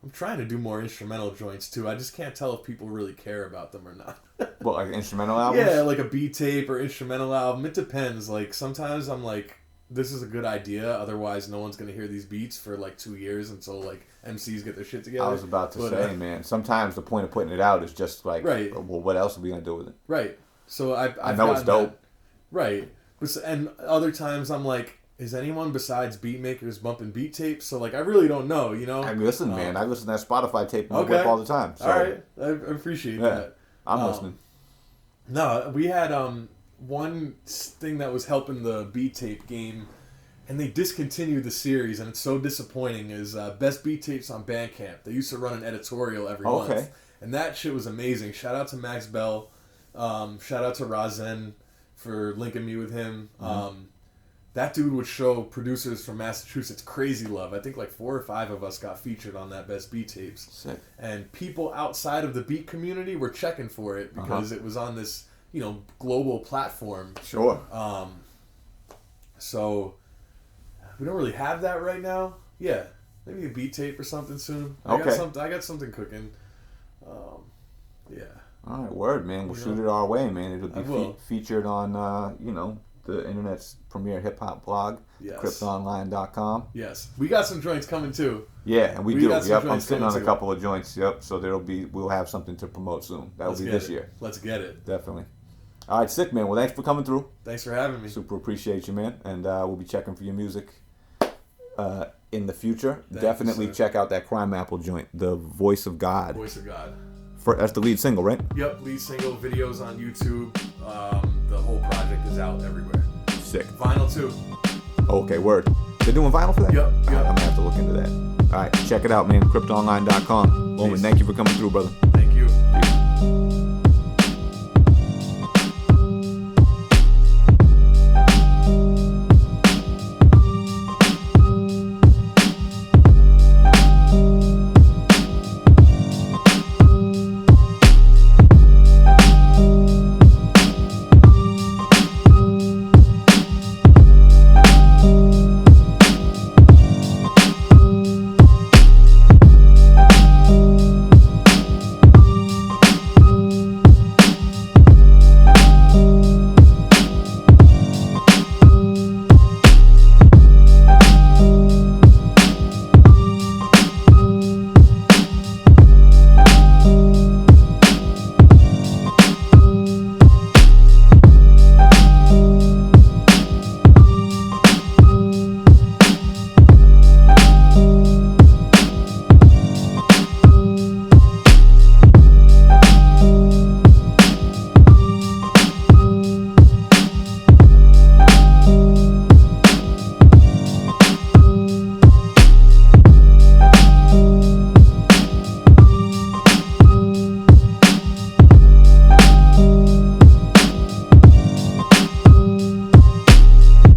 I'm trying to do more instrumental joints too. I just can't tell if people really care about them or not. What, like instrumental albums? Yeah, like a beat tape or instrumental album. It depends. Like sometimes I'm like, this is a good idea. Otherwise, no one's gonna hear these beats for like 2 years until like MCs get their shit together. I was about to say, man. Sometimes the point of putting it out is just like, right. Well, what else are we gonna do with it? Right. So I know it's dope. That. Right. And other times I'm like, is anyone besides beat makers bumping beat tapes? So like, I really don't know. I mean, listen, man. I listen to that Spotify tape in my okay. whip all the time. So. All right. I appreciate that. I'm listening. No, we had one thing that was helping the beat tape game, and they discontinued the series, and it's so disappointing, is Best Beat Tapes on Bandcamp. They used to run an editorial every month. And that shit was amazing. Shout out to Max Bell. Shout out to Razen for linking me with him. That dude would show producers from Massachusetts crazy love. I think like 4 or 5 of us got featured on that Best Beat Tapes. Sick. And people outside of the beat community were checking for it because it was on this, global platform. Sure. So we don't really have that right now. Yeah, maybe a beat tape or something soon. Okay. I got something cooking. Yeah. All right, word, man. We'll shoot it our way, man. It'll be featured on, the internet's premier hip-hop blog, cryptonline.com. Yes. We got some joints coming, too. Yeah, and we do. Yep, I'm sitting on a couple of joints, so we'll have something to promote soon. That'll be this year. Let's get it. Definitely. All right, sick, man. Well, thanks for coming through. Thanks for having me. Super appreciate you, man. And we'll be checking for your music in the future. Thank Definitely you, check out that Crimeapple joint, The Voice of God. Voice of God. That's the lead single, right? Yep, lead single, videos on YouTube. The whole project is out everywhere. Sick. Vinyl too. Okay, word. They're doing vinyl for that? Yep. I'm going to have to look into that. All right, check it out, man. CryptonLine.com. Loman, thank you for coming through, brother.